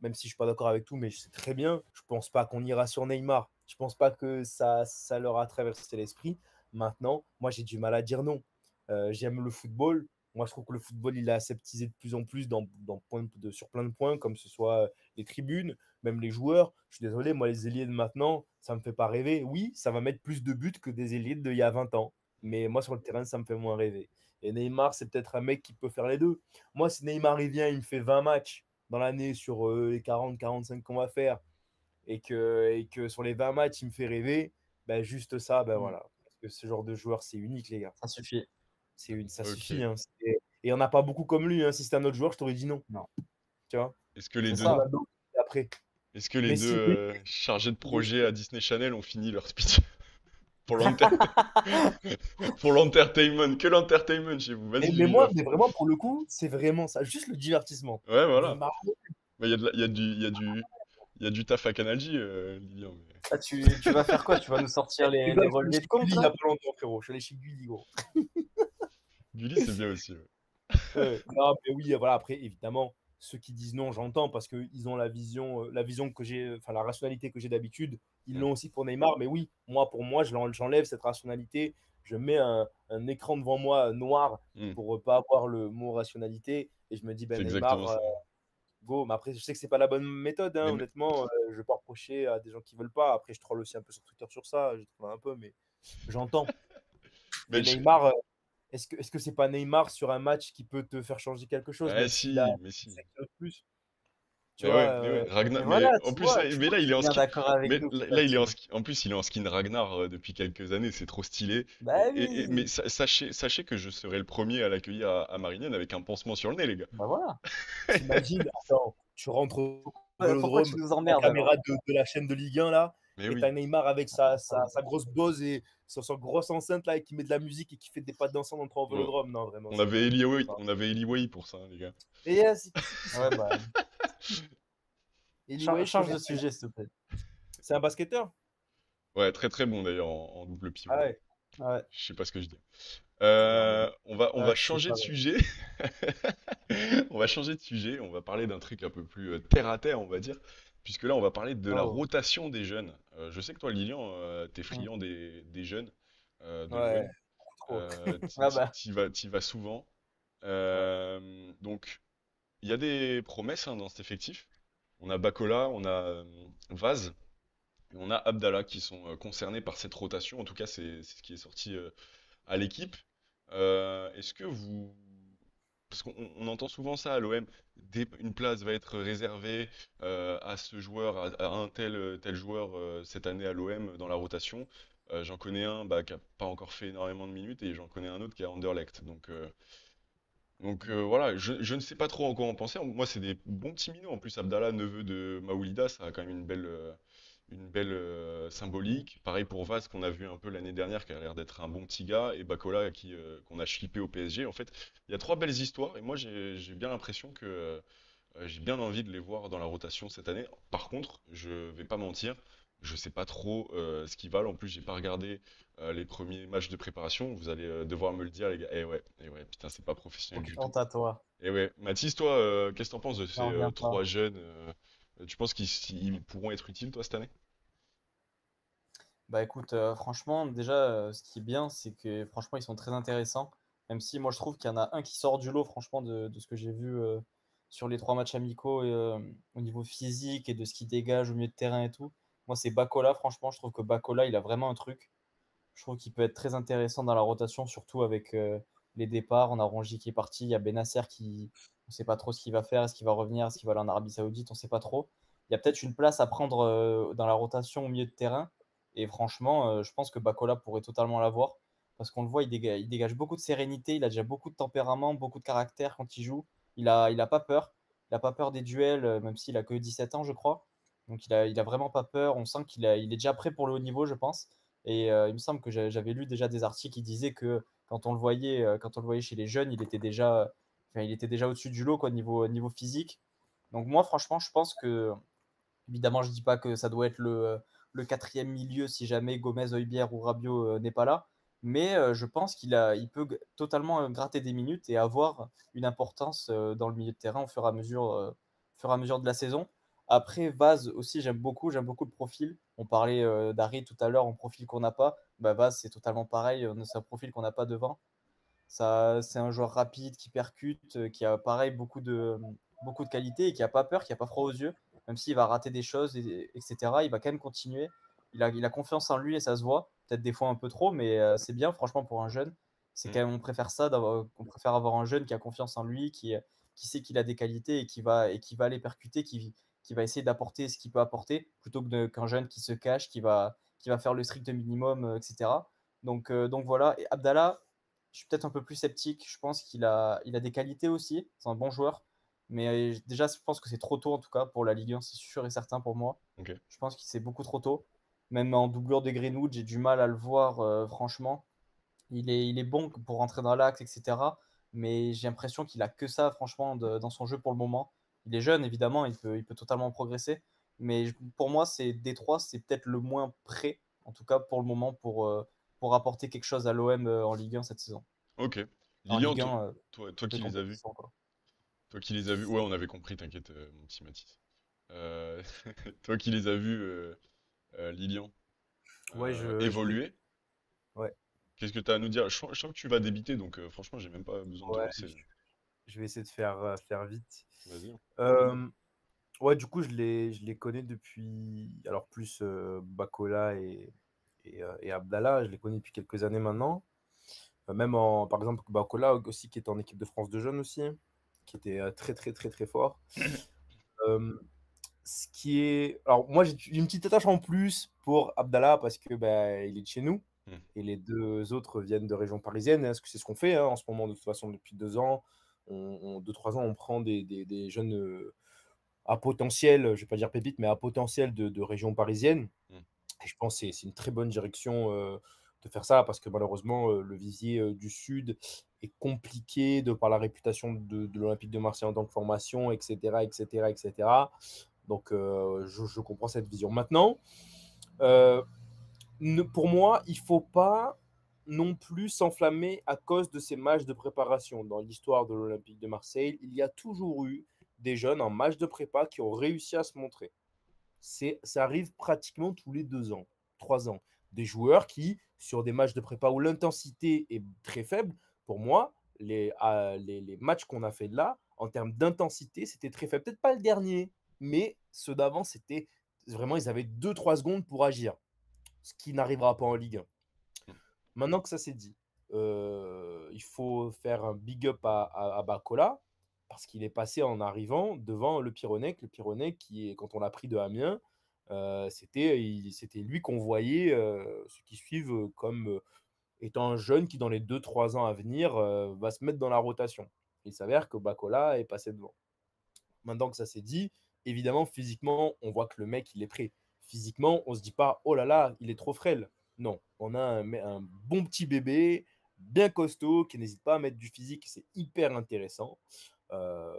Même si je ne suis pas d'accord avec tout, mais c'est très bien. Je ne pense pas qu'on ira sur Neymar. Je ne pense pas que ça leur a traversé l'esprit. Maintenant, moi, j'ai du mal à dire non. J'aime le football. Moi, je trouve que le football, il est aseptisé de plus en plus sur plein de points, comme ce soit les tribunes, même les joueurs. Je suis désolé, moi, les ailiers de maintenant, ça ne me fait pas rêver. Oui, ça va mettre plus de buts que des ailiers d'il y a 20 ans. Mais moi, sur le terrain, ça me fait moins rêver. Et Neymar, c'est peut-être un mec qui peut faire les deux. Moi, si Neymar il vient, il me fait 20 matchs, dans l'année sur les 40-45 qu'on va faire et que sur les 20 matchs, il me fait rêver, ben juste ça, ben voilà. Parce que ce genre de joueur, c'est unique, les gars. Ça suffit. Ça suffit. Ok. Hein. Et il n'y en a pas beaucoup comme lui. Hein. Si c'était un autre joueur, je t'aurais dit non. Non. Tu vois Est-ce que les C'est deux, ça. Ronaldo, après. est-ce que les deux Messi, chargés de lui, projet à Disney Channel ont fini leur speech pour l'enter- pour l'entertainment? Que l'entertainment chez vous. Vas-y, mais Lilian. moi, mais vraiment, pour le coup, c'est vraiment ça. Juste le divertissement. Ouais, Me voilà. marrer. Bah, il y a du taf à Canal J, Lilian. Ah, tu vas faire quoi? Tu vas nous sortir Les les gars, je suis allé relevés de chez compte Gulli il n'y là? a pas longtemps, frérot. Je suis allé chez Gulli, gros. Gulli, c'est bien aussi. Ouais. Ouais. Non, mais oui, voilà. Après, évidemment, ceux qui disent non, j'entends parce qu'ils ont la vision que j'ai, enfin, la rationalité que j'ai d'habitude. Ils Mm, l'ont aussi pour Neymar. Mais oui, pour moi, j'enlève cette rationalité. Je mets un écran devant moi noir mm. pour ne pas avoir le mot rationalité. Et je me dis, C'est ben exactement Neymar, ça. go. Mais après, je sais que c'est pas la bonne méthode, hein, Mais honnêtement. Je vais pas reprocher à des gens qui veulent pas. Après, je troll aussi un peu sur Twitter sur ça. Je troll un peu, mais j'entends. mais Mais Neymar, est-ce que c'est pas Neymar sur un match qui peut te faire changer quelque chose, ah, même s'il a si, mais si. 5 kilos de plus? Tu Mais vois, ouais, mais ouais. Mais Ragnar, mais voilà, en tu plus vois, là, tu mais vois là il est qu'il est en bien skin. d'accord avec Mais nous là, petit à là, il est petit. en plus il est en skin Ragnar depuis quelques années, c'est trop stylé. Bah Mais oui, sachez que je serai le premier à l'accueillir à Marignane avec un pansement sur le nez, les gars. bah voilà. t'imagines, attends, tu rentres au Pourquoi tu Vélodrome, nous la emmerdes alors? caméra de la chaîne de Ligue 1 là, Mais et oui. t'as Neymar avec sa grosse bose et son grosse enceinte là, et qui met de la musique et qui fait des pas dansant dans le Bon, Vélodrome. Non, vraiment, on c'est avait trop. Eli Way, on avait Eli Way pour ça, hein, les gars. Et c'est qui Ouais, ça? bah, Anyway, je change connais de pas. sujet, s'il te plaît. C'est un basketteur? Ouais, très très bon d'ailleurs en double Ah pivot. ouais, Ouais, Je sais pas ce que je dis. non, mais On va ouais, c'est changer de pas vrai. sujet. On va changer de sujet. On va parler d'un truc un peu plus terre à terre, on va dire. Puisque là, on va parler de la Oh. rotation des jeunes. Je sais que toi, Lilian, t'es Mm. friand des jeunes de ouais, l'OM. trop. Ah bah, T'y vas souvent. Ouais. Donc, il y a des promesses hein, dans cet effectif. On a Bakola, on a Vaz, et on a Abdallah qui sont concernés par cette rotation. En tout cas, c'est ce qui est sorti à l'équipe. Est-ce que vous... Parce qu'on entend souvent ça à l'OM, une place va être réservée à ce joueur, à un tel joueur cette année à l'OM dans la rotation. J'en connais un bah, qui n'a pas encore fait énormément de minutes et j'en connais un autre qui est à Anderlecht. Donc voilà, je ne sais pas trop en quoi en penser. Moi, c'est des bons petits minots. En plus, Abdallah, neveu de Maoulida, ça a quand même une belle symbolique. Pareil pour Vaz, qu'on a vu un peu l'année dernière, qui a l'air d'être un bon petit gars. Et Bakola, qu'on a shippé au PSG. En fait, il y a trois belles histoires. Et moi, j'ai bien l'impression que j'ai bien envie de les voir dans la rotation cette année. Par contre, je vais pas mentir, je sais pas trop ce qu'ils valent. En plus, j'ai pas regardé les premiers matchs de préparation. Vous allez devoir me le dire, les gars. Eh ouais, putain, c'est pas professionnel du tout. honte à toi. Et ouais, Mathis, toi, qu'est-ce que t'en penses de ces J'en reviens pas. trois jeunes tu penses qu'ils pourront être utiles, toi, cette année? Bah écoute, franchement, déjà, ce qui est bien, c'est que franchement, ils sont très intéressants. Même si moi, je trouve qu'il y en a un qui sort du lot, franchement, de ce que j'ai vu sur les 3 matchs amicaux et, au niveau physique et de ce qu'il dégage au milieu de terrain et tout. Moi, c'est Bakola, franchement, je trouve que Bakola, il a vraiment un truc. Je trouve qu'il peut être très intéressant dans la rotation, surtout avec les départs. On a Rongier qui est parti, il y a Benasser qui, on ne sait pas trop ce qu'il va faire, est-ce qu'il va revenir, est-ce qu'il va aller en Arabie Saoudite, on ne sait pas trop. Il y a peut-être une place à prendre dans la rotation au milieu de terrain. Et franchement, je pense que Bakola pourrait totalement l'avoir. Parce qu'on le voit, il dégage beaucoup de sérénité, il a déjà beaucoup de tempérament, beaucoup de caractère quand il joue. Il a pas peur. Il n'a pas peur des duels, même s'il a que 17 ans, je crois. Donc il a vraiment pas peur. On sent il est déjà prêt pour le haut niveau, je pense. Et il me semble que j'avais lu déjà des articles qui disaient que quand on le voyait chez les jeunes, il était déjà au-dessus du lot quoi, niveau physique. Donc moi, franchement, je pense que, évidemment, je ne dis pas que ça doit être le quatrième milieu si jamais Gomez, Højbjerg ou Rabiot n'est pas là. Mais je pense il peut totalement gratter des minutes et avoir une importance dans le milieu de terrain au fur et à mesure de la saison. Après, Vaz aussi, j'aime beaucoup le profil. On parlait d'Harry tout à l'heure, en profil qu'on n'a pas. Bah, Vaz, c'est totalement pareil, c'est un profil qu'on n'a pas devant. Ça, c'est un joueur rapide qui percute, qui a pareil beaucoup de qualité et qui a pas peur, qui a pas froid aux yeux, même s'il va rater des choses, etc. Il va quand même continuer. Il a confiance en lui et ça se voit. Peut-être des fois un peu trop, mais c'est bien, franchement, pour un jeune. C'est Mm. quand même, on préfère ça, on préfère avoir un jeune qui a confiance en lui, qui sait qu'il a des qualités et qui va aller percuter, qui va essayer d'apporter ce qu'il peut apporter, plutôt qu'un jeune qui se cache, qui va faire le strict minimum, etc. Donc voilà. Et Abdallah, je suis peut-être un peu plus sceptique. Je pense qu'il a des qualités aussi. C'est un bon joueur. Mais déjà, je pense que c'est trop tôt, en tout cas, pour la Ligue 1, c'est sûr et certain pour moi. Ok. Je pense que c'est beaucoup trop tôt. Même en doublure de Greenwood, j'ai du mal à le voir, franchement. Il est bon pour rentrer dans l'axe, etc. Mais j'ai l'impression qu'il a que ça, franchement, dans son jeu pour le moment. Il est jeune, évidemment, il peut totalement progresser. Mais pour moi, c'est Détroit, c'est peut-être le moins prêt, en tout cas pour le moment, pour apporter quelque chose à l'OM en Ligue 1 cette saison. Ok. En Lilian, Ligue 1, toi toutes les qui les as vus, compétitions, quoi. toi qui les as vus, ouais, on avait compris, t'inquiète, mon petit Mathis. Euh, Toi qui les as vus, Lilian, Ouais, je l'ai. évoluer, Ouais, qu'est-ce que tu as à nous dire? Je sens que tu vas débiter, donc franchement, j'ai même pas besoin de te ouais, lancer. je vais essayer de faire vite. Vas-y. Euh, ouais, du coup, je les connais depuis. Alors, plus Bakola et Abdallah, je les connais depuis quelques années maintenant. Même par exemple, Bakola aussi, qui était en équipe de France de jeunes aussi, qui était très, très, très, très fort. Euh, Ce qui est. Alors, moi, j'ai une petite attache en plus pour Abdallah parce que bah, il est de chez nous. Hmm. Et les deux autres viennent de région parisienne, hein, parce que c'est ce qu'on fait en ce moment, de toute façon, depuis 2 ans. 2, 3 ans, on prend des jeunes à potentiel, je ne vais pas dire pépites, mais à potentiel de région parisienne. Hmm. Et je pense que c'est une très bonne direction de faire ça, parce que malheureusement, le vivier du Sud est compliqué de par la réputation de l'Olympique de Marseille en tant que formation, etc. etc., etc. Donc, je comprends cette vision. Maintenant, euh, pour moi, il ne faut pas non plus s'enflammer à cause de ces matchs de préparation. Dans l'histoire de l'Olympique de Marseille, il y a toujours eu des jeunes en match de prépa qui ont réussi à se montrer. Ça arrive pratiquement tous les 2 ans, 3 ans. Des joueurs qui, sur des matchs de prépa où l'intensité est très faible, pour moi, les matchs qu'on a fait là, en termes d'intensité, c'était très faible. Peut-être pas le dernier, mais ceux d'avant, c'était vraiment, ils avaient 2, 3 secondes pour agir, ce qui n'arrivera pas en Ligue 1. Hmm. Maintenant que ça c'est dit, il faut faire un big up à Bakola, parce qu'il est passé en arrivant devant le Pyrénées. Le Pyrénées, qui est, quand on l'a pris de Amiens, c'était lui qu'on voyait, ceux qui suivent, comme étant un jeune qui, dans les 2, 3 ans à venir, va se mettre dans la rotation. Il s'avère que Bakola est passé devant. Maintenant que ça s'est dit, évidemment, physiquement, on voit que le mec, il est prêt. Physiquement, on se dit pas, oh là là, il est trop frêle. Non, on a un bon petit bébé, bien costaud, qui n'hésite pas à mettre du physique. C'est hyper intéressant. Euh,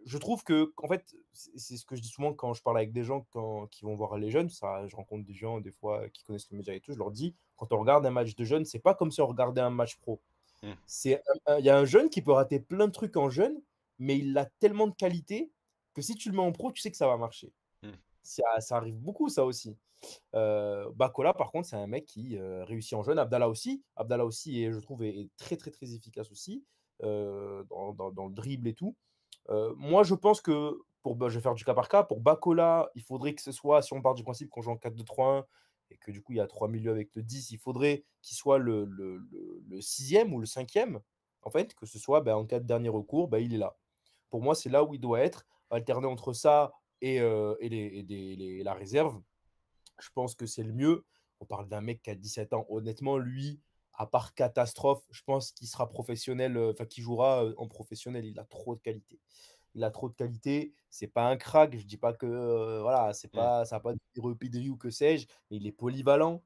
je trouve que, en fait, c'est ce que je dis souvent quand je parle avec des gens qui vont voir les jeunes. Ça, je rencontre des gens, des fois, qui connaissent le média et tout. Je leur dis, quand on regarde un match de jeunes, c'est pas comme si on regardait un match pro. Hmm. Il y a un jeune qui peut rater plein de trucs en jeune, mais il a tellement de qualité que si tu le mets en pro, tu sais que ça va marcher. Hmm. Ça arrive beaucoup, ça aussi. Bakola, par contre, c'est un mec qui réussit en jeune. Abdallah aussi, je trouve, est très, très, très efficace aussi dans le dribble et tout. Moi, je pense que, je vais faire du cas par cas, pour Bakola, il faudrait que ce soit, si on part du principe qu'on joue en 4-2-3-1 et que du coup, il y a 3 milieux avec le 10, il faudrait qu'il soit le sixième ou le cinquième, en fait, que ce soit en cas de dernier recours, il est là. Pour moi, c'est là où il doit être, alterner entre ça et la réserve. Je pense que c'est le mieux. On parle d'un mec qui a 17 ans. Honnêtement, lui, à part catastrophe, je pense qu'il sera professionnel, enfin, qu'il jouera en professionnel. Il a trop de qualité. Il a trop de qualité. C'est pas un crack. Je dis pas que voilà, c'est Hmm. pas, ça n'a pas de repéderie ou que sais-je, mais il est polyvalent.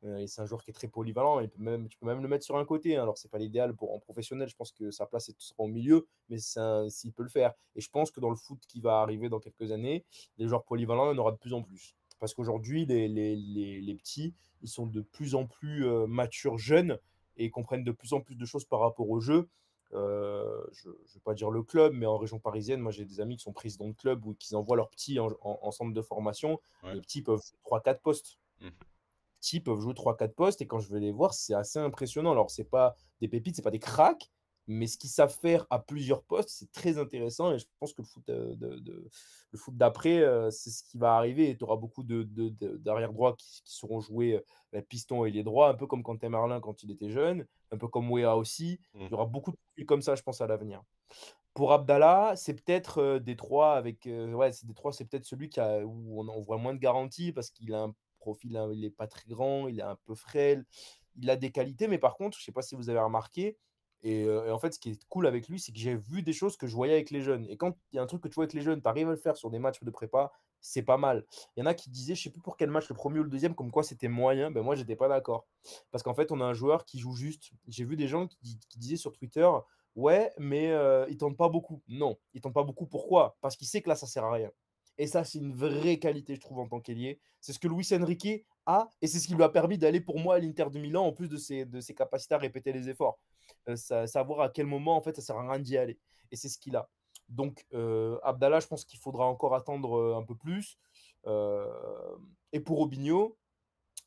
Et c'est un joueur qui est très polyvalent. Tu peux même le mettre sur un côté, hein. Alors, c'est pas l'idéal pour en professionnel. Je pense que sa place sera au milieu, mais s'il peut le faire. Et je pense que dans le foot qui va arriver dans quelques années, les joueurs polyvalents, il y en aura de plus en plus. Parce qu'aujourd'hui, les petits, ils sont de plus en plus matures, jeunes, et comprennent de plus en plus de choses par rapport au jeu. Je ne vais pas dire le club, mais en région parisienne, moi j'ai des amis qui sont présidents de club ou qui envoient leurs petits en centre de formation. Ouais. Les petits peuvent 3, 4 postes. Hmm. Petits peuvent jouer 3, 4 postes, et quand je vais les voir, c'est assez impressionnant. Alors, c'est pas des pépites, c'est pas des cracks, mais ce qu'ils savent faire à plusieurs postes, c'est très intéressant. Et je pense que le foot d'après, c'est ce qui va arriver. Et tu auras beaucoup d'arrière droit qui seront joués piston et les droits, un peu comme Quentin Marlin quand il était jeune, un peu comme Wea aussi. Hmm. Il y aura beaucoup de profils comme ça, je pense, à l'avenir. Pour Abdallah, c'est peut-être, des 3 avec, ouais, c'est des 3, c'est peut-être celui où on voit moins de garanties parce qu'il a un profil, il est pas très grand, il est un peu frêle. Il a des qualités, mais par contre, je sais pas si vous avez remarqué et en fait, ce qui est cool avec lui, c'est que j'ai vu des choses que je voyais avec les jeunes et quand il y a un truc que tu vois avec les jeunes, tu arrives à le faire sur des matchs de prépa, c'est pas mal. Il y en a qui disaient, je sais plus pour quel match, le premier ou le deuxième, comme quoi c'était moyen. Ben moi, j'étais pas d'accord. Parce qu'en fait, on a un joueur qui joue juste. J'ai vu des gens qui disaient sur Twitter: «Ouais, mais il tente pas beaucoup». Non, il tente pas beaucoup. Pourquoi? Parce qu'il sait que là, ça sert à rien. Et ça, c'est une vraie qualité, je trouve, en tant qu'ailier. C'est ce que Luis Enrique a et c'est ce qui lui a permis d'aller, pour moi, à l'Inter de Milan, en plus de ses capacités à répéter les efforts. Savoir à quel moment, en fait, ça sert à rien d'y aller. Et c'est ce qu'il a. Donc, Abdallah, je pense qu'il faudra encore attendre un peu plus. Euh, et pour Robinho,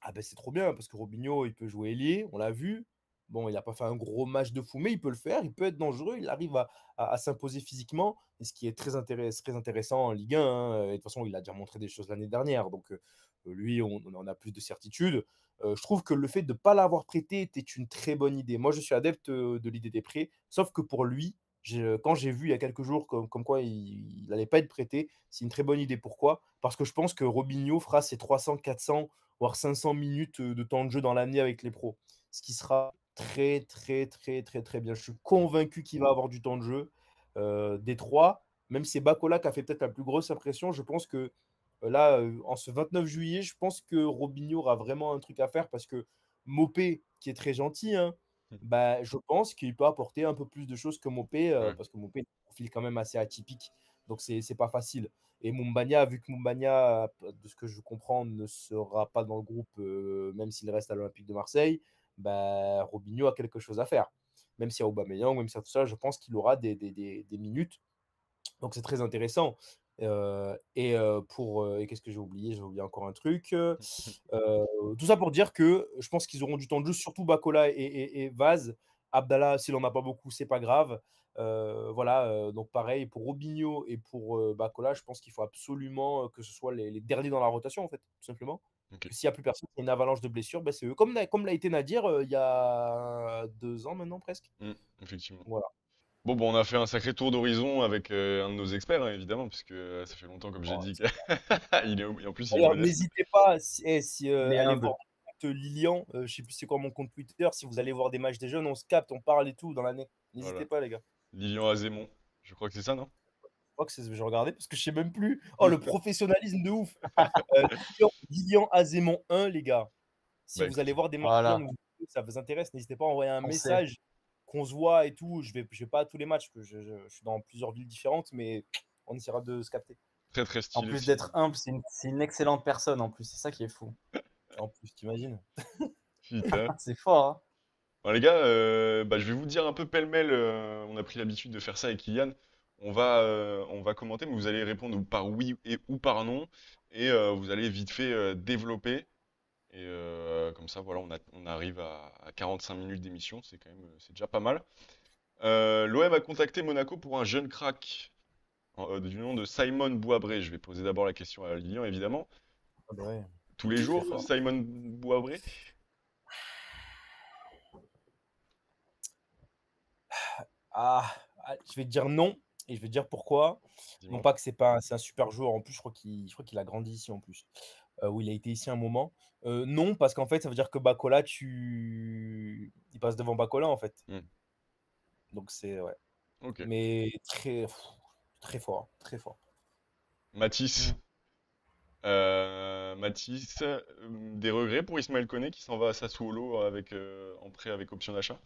ah ben c'est trop bien parce que Robinho, il peut jouer ailier, on l'a vu. Bon, il n'a pas fait un gros match de fou, mais il peut le faire, il peut être dangereux, il arrive à s'imposer physiquement, et ce qui est très intéressant en Ligue 1, hein. Et de toute façon, il a déjà montré des choses l'année dernière, donc lui, on en a plus de certitude. Je trouve que le fait de ne pas l'avoir prêté était une très bonne idée. Moi, je suis adepte de l'idée des prêts, sauf que pour lui, quand j'ai vu il y a quelques jours comme quoi il n'allait pas être prêté, c'est une très bonne idée. Pourquoi? Parce que je pense que Robinho fera ses 300, 400 voire 500 minutes de temps de jeu dans l'année avec les pros. Ce qui sera très, très, très, très, très bien. Je suis convaincu qu'il va avoir du temps de jeu. Des trois, même si c'est Bacola qui a fait peut-être la plus grosse impression, je pense que là, en ce 29 juillet, je pense que Robinho aura vraiment un truc à faire parce que Mopé, qui est très gentil, hein, bah, je pense qu'il peut apporter un peu plus de choses que Mopé Ouais. parce que Mopé a un profil quand même assez atypique. Donc, c'est pas facile. Et Mumbagna, vu que Mumbagna, de ce que je comprends, ne sera pas dans le groupe, même s'il reste à l'Olympique de Marseille, bah, Robinho a quelque chose à faire. Même s'il y a Aubameyang, même s'il y a tout ça, je pense qu'il aura des minutes. Donc c'est très intéressant. Et qu'est-ce que j'ai oublié? J'ai oublié encore un truc. Tout ça pour dire que je pense qu'ils auront du temps de jeu, surtout Bakola et Vaz. Abdallah, s'il en a pas beaucoup, c'est pas grave. Voilà, donc pareil pour Robinho et pour Bakola, je pense qu'il faut absolument que ce soit les derniers dans la rotation, en fait, tout simplement. Ok. Que s'il n'y a plus personne, il y a une avalanche de blessures, bah, c'est eux. Comme l'a été Nadir il y a 2 ans maintenant, presque. Mm, effectivement. Voilà. Bon, on a fait un sacré tour d'horizon avec un de nos experts, hein, évidemment, puisque ça fait longtemps, comme j'ai Oh, dit, c'est et en plus, il est D'ailleurs, modeste. n'hésitez pas, si Il est allez humble. voir mon compte Lilian, je sais plus c'est quoi mon compte Twitter, si vous allez voir des matchs des jeunes, on se capte, on parle et tout dans l'année. N'hésitez Voilà. pas, les gars. Lilian Azémon, je crois que c'est ça, non? Je crois que je regardais parce que je sais même plus. Oh, le professionnalisme de ouf. Lilian Azémon 1, les gars. Si Bah vous allez écoute, voir des matchs des Voilà, jeunes, ça vous intéresse, n'hésitez pas à envoyer un on sait. message qu'on se voit et tout. Je vais pas à tous les matchs, parce que je suis dans plusieurs villes différentes, mais on essaiera de se capter. très très En stylé plus aussi. d'être humble, c'est une excellente personne en plus, c'est ça qui est fou. En plus, t'imagines? Putain. C'est fort, hein. Bon, les gars, bah, je vais vous dire un peu pêle-mêle, on a pris l'habitude de faire ça avec Kylian. On va commenter, mais vous allez répondre par oui et ou par non, et vous allez vite fait développer. Et comme ça, voilà, on arrive à 45 minutes d'émission, c'est quand même, c'est déjà pas mal. L'OM a contacté Monaco pour un jeune crack du nom de Simon Bouabré. Je vais poser d'abord la question à Lilian, évidemment. Ah bah ouais, Tous les très jours, fort. Simon Bouabré? Ah, je vais te dire non et je vais te dire pourquoi. Non Dis-moi. pas que c'est un super joueur en plus, je crois qu'il a grandi ici en plus, ou il a été ici un moment. Non, parce qu'en fait, ça veut dire que Bakola, il passe devant Bakola, en fait. Hmm, Donc c'est ouais, ok. mais très fort, très fort. Matisse. Mm. Matisse, des regrets pour Ismaël Koné qui s'en va à Sassuolo avec, en prêt avec option d'achat?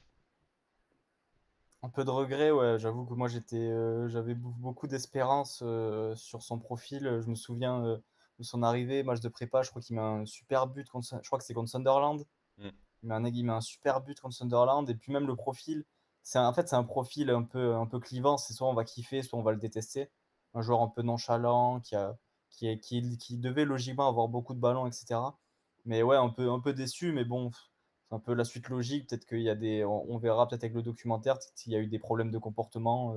Un peu de regret, ouais. J'avoue que moi j'avais beaucoup d'espérance sur son profil. Je me souviens de son arrivée, match de prépa. Je crois qu'il met un super but je crois que c'est contre Sunderland. Hmm, Il met un super but contre Sunderland. Et puis même le profil, en fait c'est un profil un peu clivant. C'est soit on va kiffer, soit on va le détester. Un joueur un peu nonchalant qui devait logiquement avoir beaucoup de ballons, etc. Mais ouais, un peu déçu. Mais bon, c'est un peu la suite logique. Peut-être qu'il y a on verra peut-être avec le documentaire s'il y a eu des problèmes de comportement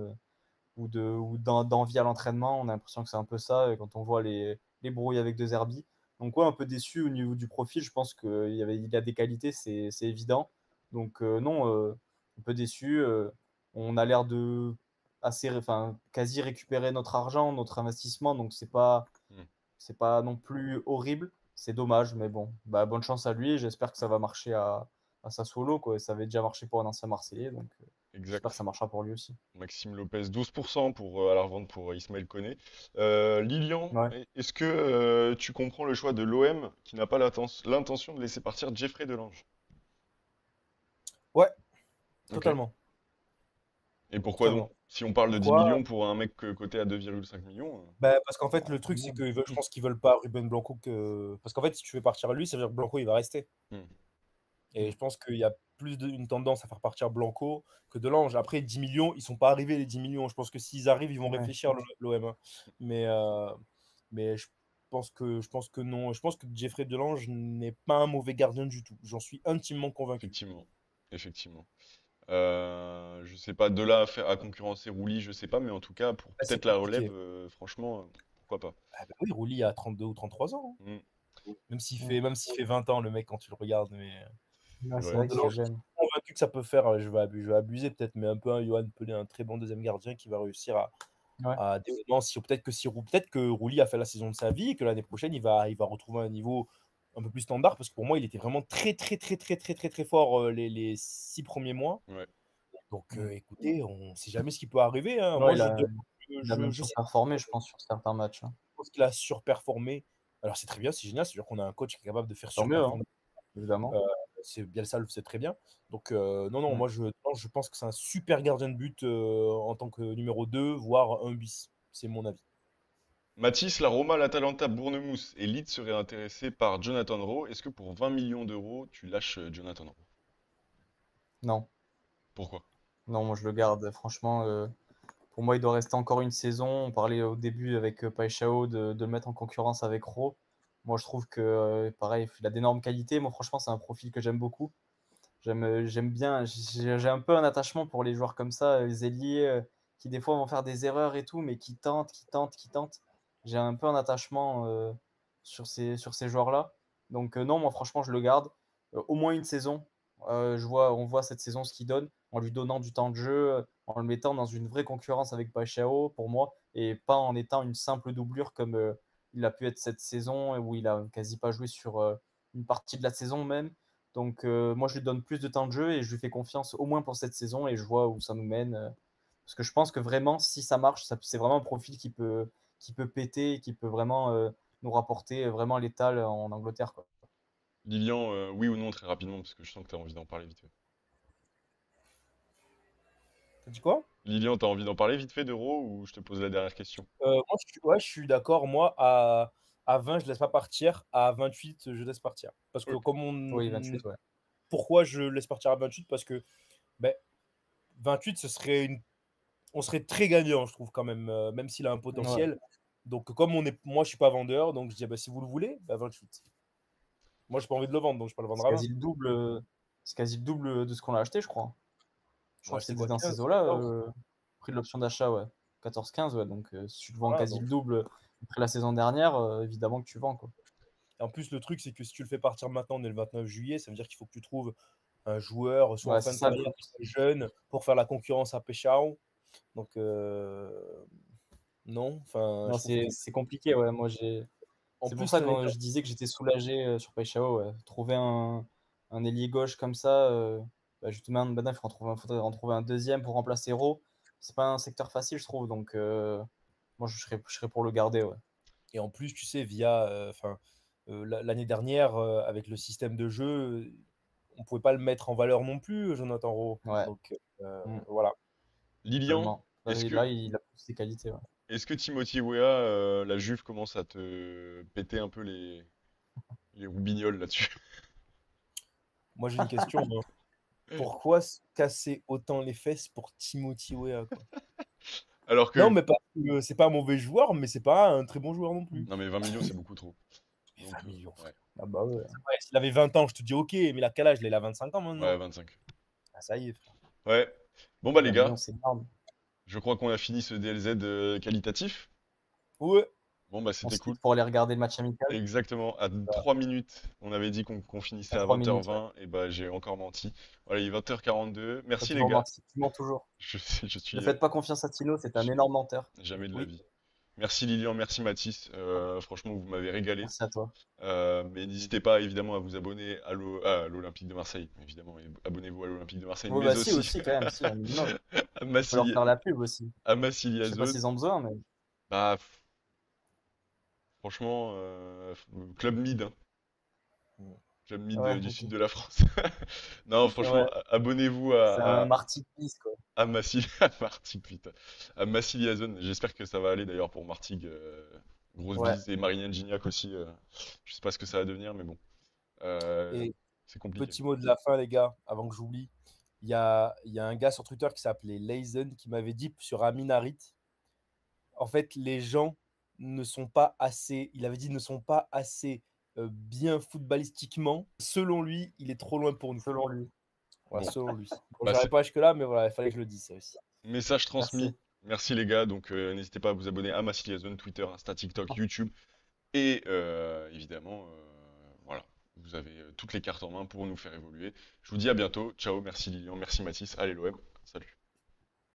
ou d'envie à l'entraînement. On a l'impression que c'est un peu ça quand on voit les brouilles avec De Zerbi. Donc ouais, un peu déçu au niveau du profil. Je pense il a des qualités, c'est évident. Donc non, un peu déçu. On a l'air enfin, quasi récupéré notre argent, notre investissement, donc c'est pas non plus horrible. C'est dommage, mais bon, bah, bonne chance à lui. J'espère que ça va marcher à Sassuolo, quoi. Ça avait déjà marché pour un ancien Marseillais, donc j'espère que Exact. ça marchera pour lui aussi. Maxime Lopez, 12% à la revente pour Ismaël Koné. Lilian, Ouais. est-ce que tu comprends le choix de l'OM qui n'a pas l'intention de laisser partir Jeffrey Delange? Ouais, Ok. totalement. Et pourquoi donc? Totalement. Si on parle de 10 Pourquoi? millions pour un mec coté à 2,5 millions, Bah, parce qu'en fait, Bah, le truc, c'est non. que je pense qu'ils veulent pas Ruben Blanco que. Parce qu'en fait, si tu fais partir lui, ça veut dire que Blanco, il va rester. hmm. Et je pense qu'il y a plus une tendance à faire partir Blanco que Delange. Après, 10 millions, ils sont pas arrivés les 10 millions. Je pense que s'ils arrivent, ils vont Ouais. réfléchir l'OM. Hein. Mais, je pense que non. Je pense que Jeffrey Delange n'est pas un mauvais gardien du tout. J'en suis intimement convaincu. Effectivement. Effectivement. Je sais pas, de là à concurrencer Rouli, je sais pas, mais en tout cas, pour Ah, c'est peut-être la relève, compliqué. franchement, pourquoi pas. Ah bah oui, Rouli a 32 ou 33 ans. Hmm, Hein. Mm. Même s'il fait 20 ans, le mec, quand tu le regardes. Mais c'est Ouais, c'est vrai. vrai qu'il est Delange, je suis jeune. convaincu que ça peut faire. Je vais abuser peut-être, mais un peu un Johan Pelé, un très bon deuxième gardien qui va réussir Ouais. à non, peut-être que Rouli a fait la saison de sa vie et que l'année prochaine il va retrouver un niveau un peu plus standard parce que pour moi il était vraiment très très très très très très très fort les 6 premiers mois. Ouais. Donc Mm. écoutez, on sait jamais ce qui peut arriver. Hein. Ouais, Moi il a même je sais surperformé, je pense, sur certains matchs. Hein. qu'il a surperformé. Alors c'est très bien, c'est génial, c'est-à-dire qu'on a un coach qui est capable de faire Tant mieux, hein, surperformer. évidemment. Euh, c'est Bielsa le sait très bien. Donc non, Mm. moi je pense que c'est un super gardien de but en tant que numéro 2 voire un bis. C'est mon avis. Mathis, la Roma, l'Atalanta, Bournemouth et Leeds seraient intéressés par Jonathan Rowe. Est-ce que pour 20 millions d'euros, tu lâches Jonathan Rowe? Non, Pourquoi? non, moi je le garde. Franchement, pour moi, il doit rester encore une saison. On parlait au début avec Paixão de le mettre en concurrence avec Rowe. Moi, je trouve que, pareil, il a d'énormes qualités. Moi, franchement, c'est un profil que j'aime beaucoup. J'aime bien. J'ai un peu un attachement pour les joueurs comme ça, les ailiers qui des fois vont faire des erreurs et tout, mais qui tentent, qui tentent, qui tentent. J'ai un peu un attachement sur ces joueurs-là. Donc non, moi franchement, je le garde. Au moins une saison. On voit cette saison ce qu'il donne en lui donnant du temps de jeu, en le mettant dans une vraie concurrence avec Paixão pour moi, et pas en étant une simple doublure comme il a pu être cette saison où il a quasi pas joué sur une partie de la saison même. Donc moi, je lui donne plus de temps de jeu et je lui fais confiance au moins pour cette saison et je vois où ça nous mène. Parce que je pense que vraiment, si ça marche, c'est vraiment un profil qui peut péter, qui peut vraiment nous rapporter vraiment l'étal en Angleterre, quoi. Lilian, oui ou non, très rapidement, parce que je sens que tu as envie d'en parler vite fait. T'as dit quoi? Lilian, t'as envie d'en parler vite fait d'Euro ou je te pose la dernière question? Moi, ouais, je suis d'accord. Moi, à 20, je laisse pas partir. À 28, je laisse partir. Parce que Ok. comme Oui, 28, ouais. Pourquoi je laisse partir à 28? Parce que ben, 28, on serait très gagnant, je trouve, quand même, même s'il a un Ouais. potentiel. Donc, comme moi, je suis pas vendeur, donc je dis, si vous le voulez, 28. Moi, j'ai pas envie de le vendre, donc je peux le vendre C'est à 20. quasi le double, c'est quasi le double de ce qu'on a acheté, je crois. Je On a crois que acheté c'était quoi, dans ces 15, eaux-là, 14? prix de l'option d'achat, ouais. 14-15, ouais. Donc si tu te vends Voilà, quasi le double après la saison dernière, évidemment que tu vends, quoi. Et en plus, le truc, c'est que si tu le fais partir maintenant, on est le 29 juillet, ça veut dire qu'il faut que tu trouves un joueur, soit en Ouais, fin c'est de ça le carrière, truc. soit jeune, pour faire la concurrence à Peshao. Donc, non, enfin, Non, je trouve que. c'est compliqué, ouais. En C'est pour plus, ça l'année que je disais que j'étais soulagé sur Paixão, ouais. Trouver un ailier gauche comme ça, bah, justement, maintenant, faudrait en trouver un deuxième pour remplacer Rowe. C'est pas un secteur facile, je trouve. Donc, moi, je serais pour le garder, ouais. Et en plus, tu sais, via, l'année dernière, avec le système de jeu, on pouvait pas le mettre en valeur non plus, Jonathan Rowe. Ouais, Donc, mm, voilà. Lilian, totalement. est-ce Là, que, il a plus ses qualités, ouais. est-ce que Timothy Weah, la Juve commence à te péter un peu les roubignoles là-dessus? Moi, j'ai une question. Hein. Pourquoi se casser autant les fesses pour Timothy Weah, quoi? Alors Non, que, mais parce que c'est pas un mauvais joueur, mais c'est pas un très bon joueur non plus. non mais 20 millions, c'est beaucoup trop. Mais Donc, 20 millions, ouais, frère. Ah bah ouais. Ouais, s'il avait 20 ans, je te dis OK, mais il a quel âge? Là, il a 25 ans ouais, maintenant. 25. Ah, ça y est, frère. Ouais. Bon bah les 20 gars, millions, c'est énorme. je crois qu'on a fini ce DLZ qualitatif. Ouais. Bon, bah, On c'était se cool. quitte pour aller regarder le match amical. Exactement, à 3 minutes, on avait dit qu'on finissait À à 3 minutes, ouais. 20h20, et bah j'ai encore menti. Voilà, il est 20h42. T'as Merci les toujours gars. menti. Tu mens toujours. Je Ne suis faites pas confiance à Thilo, c'est un énorme menteur. jamais de la Oui. vie. Merci Lilian, merci Mathis. Franchement, vous m'avez régalé. Merci à toi. Mais n'hésitez pas évidemment à vous abonner à l'Olympique de Marseille. Évidemment, abonnez-vous à l'Olympique de Marseille, Oui, mais bah si, aussi aussi, quand même, si, un minimum. à Faut leur faire la pub aussi. Massilia Je sais pas Zone. s'ils ont besoin, mais Bah, franchement, club mid, hein. Club mid ouais, du ok. sud de la France. Non, franchement, Ouais, abonnez-vous c'est un Marty Peace, quoi. à Massilia, Martigues, putain. À Massilia Zone. J'espère que ça va aller d'ailleurs pour Martigues. Grosse Ouais. bise et Marine Gignac aussi. Je sais pas ce que ça va devenir, mais bon. Euh, Et c'est compliqué. petit mot de la fin, les gars, avant que j'oublie. Il y a un gars sur Twitter qui s'appelait Leizen qui m'avait dit sur Amin Harit, en fait, les gens ne sont pas assez, il avait dit, ne sont pas assez bien footballistiquement. Selon lui, il est trop loin pour nous. Selon lui. Voilà, Bon, selon lui. Bon, bah, j'arrive pas jusque-là, mais voilà, il fallait que je le dise, ça aussi. message Merci. transmis. Merci les gars. Donc n'hésitez pas à vous abonner à Massilia Zone, Twitter, Insta, TikTok, YouTube. Et évidemment, voilà. Vous avez toutes les cartes en main pour nous faire évoluer. Je vous dis à bientôt. Ciao, merci Lilian, merci Mathis. Allez l'OM.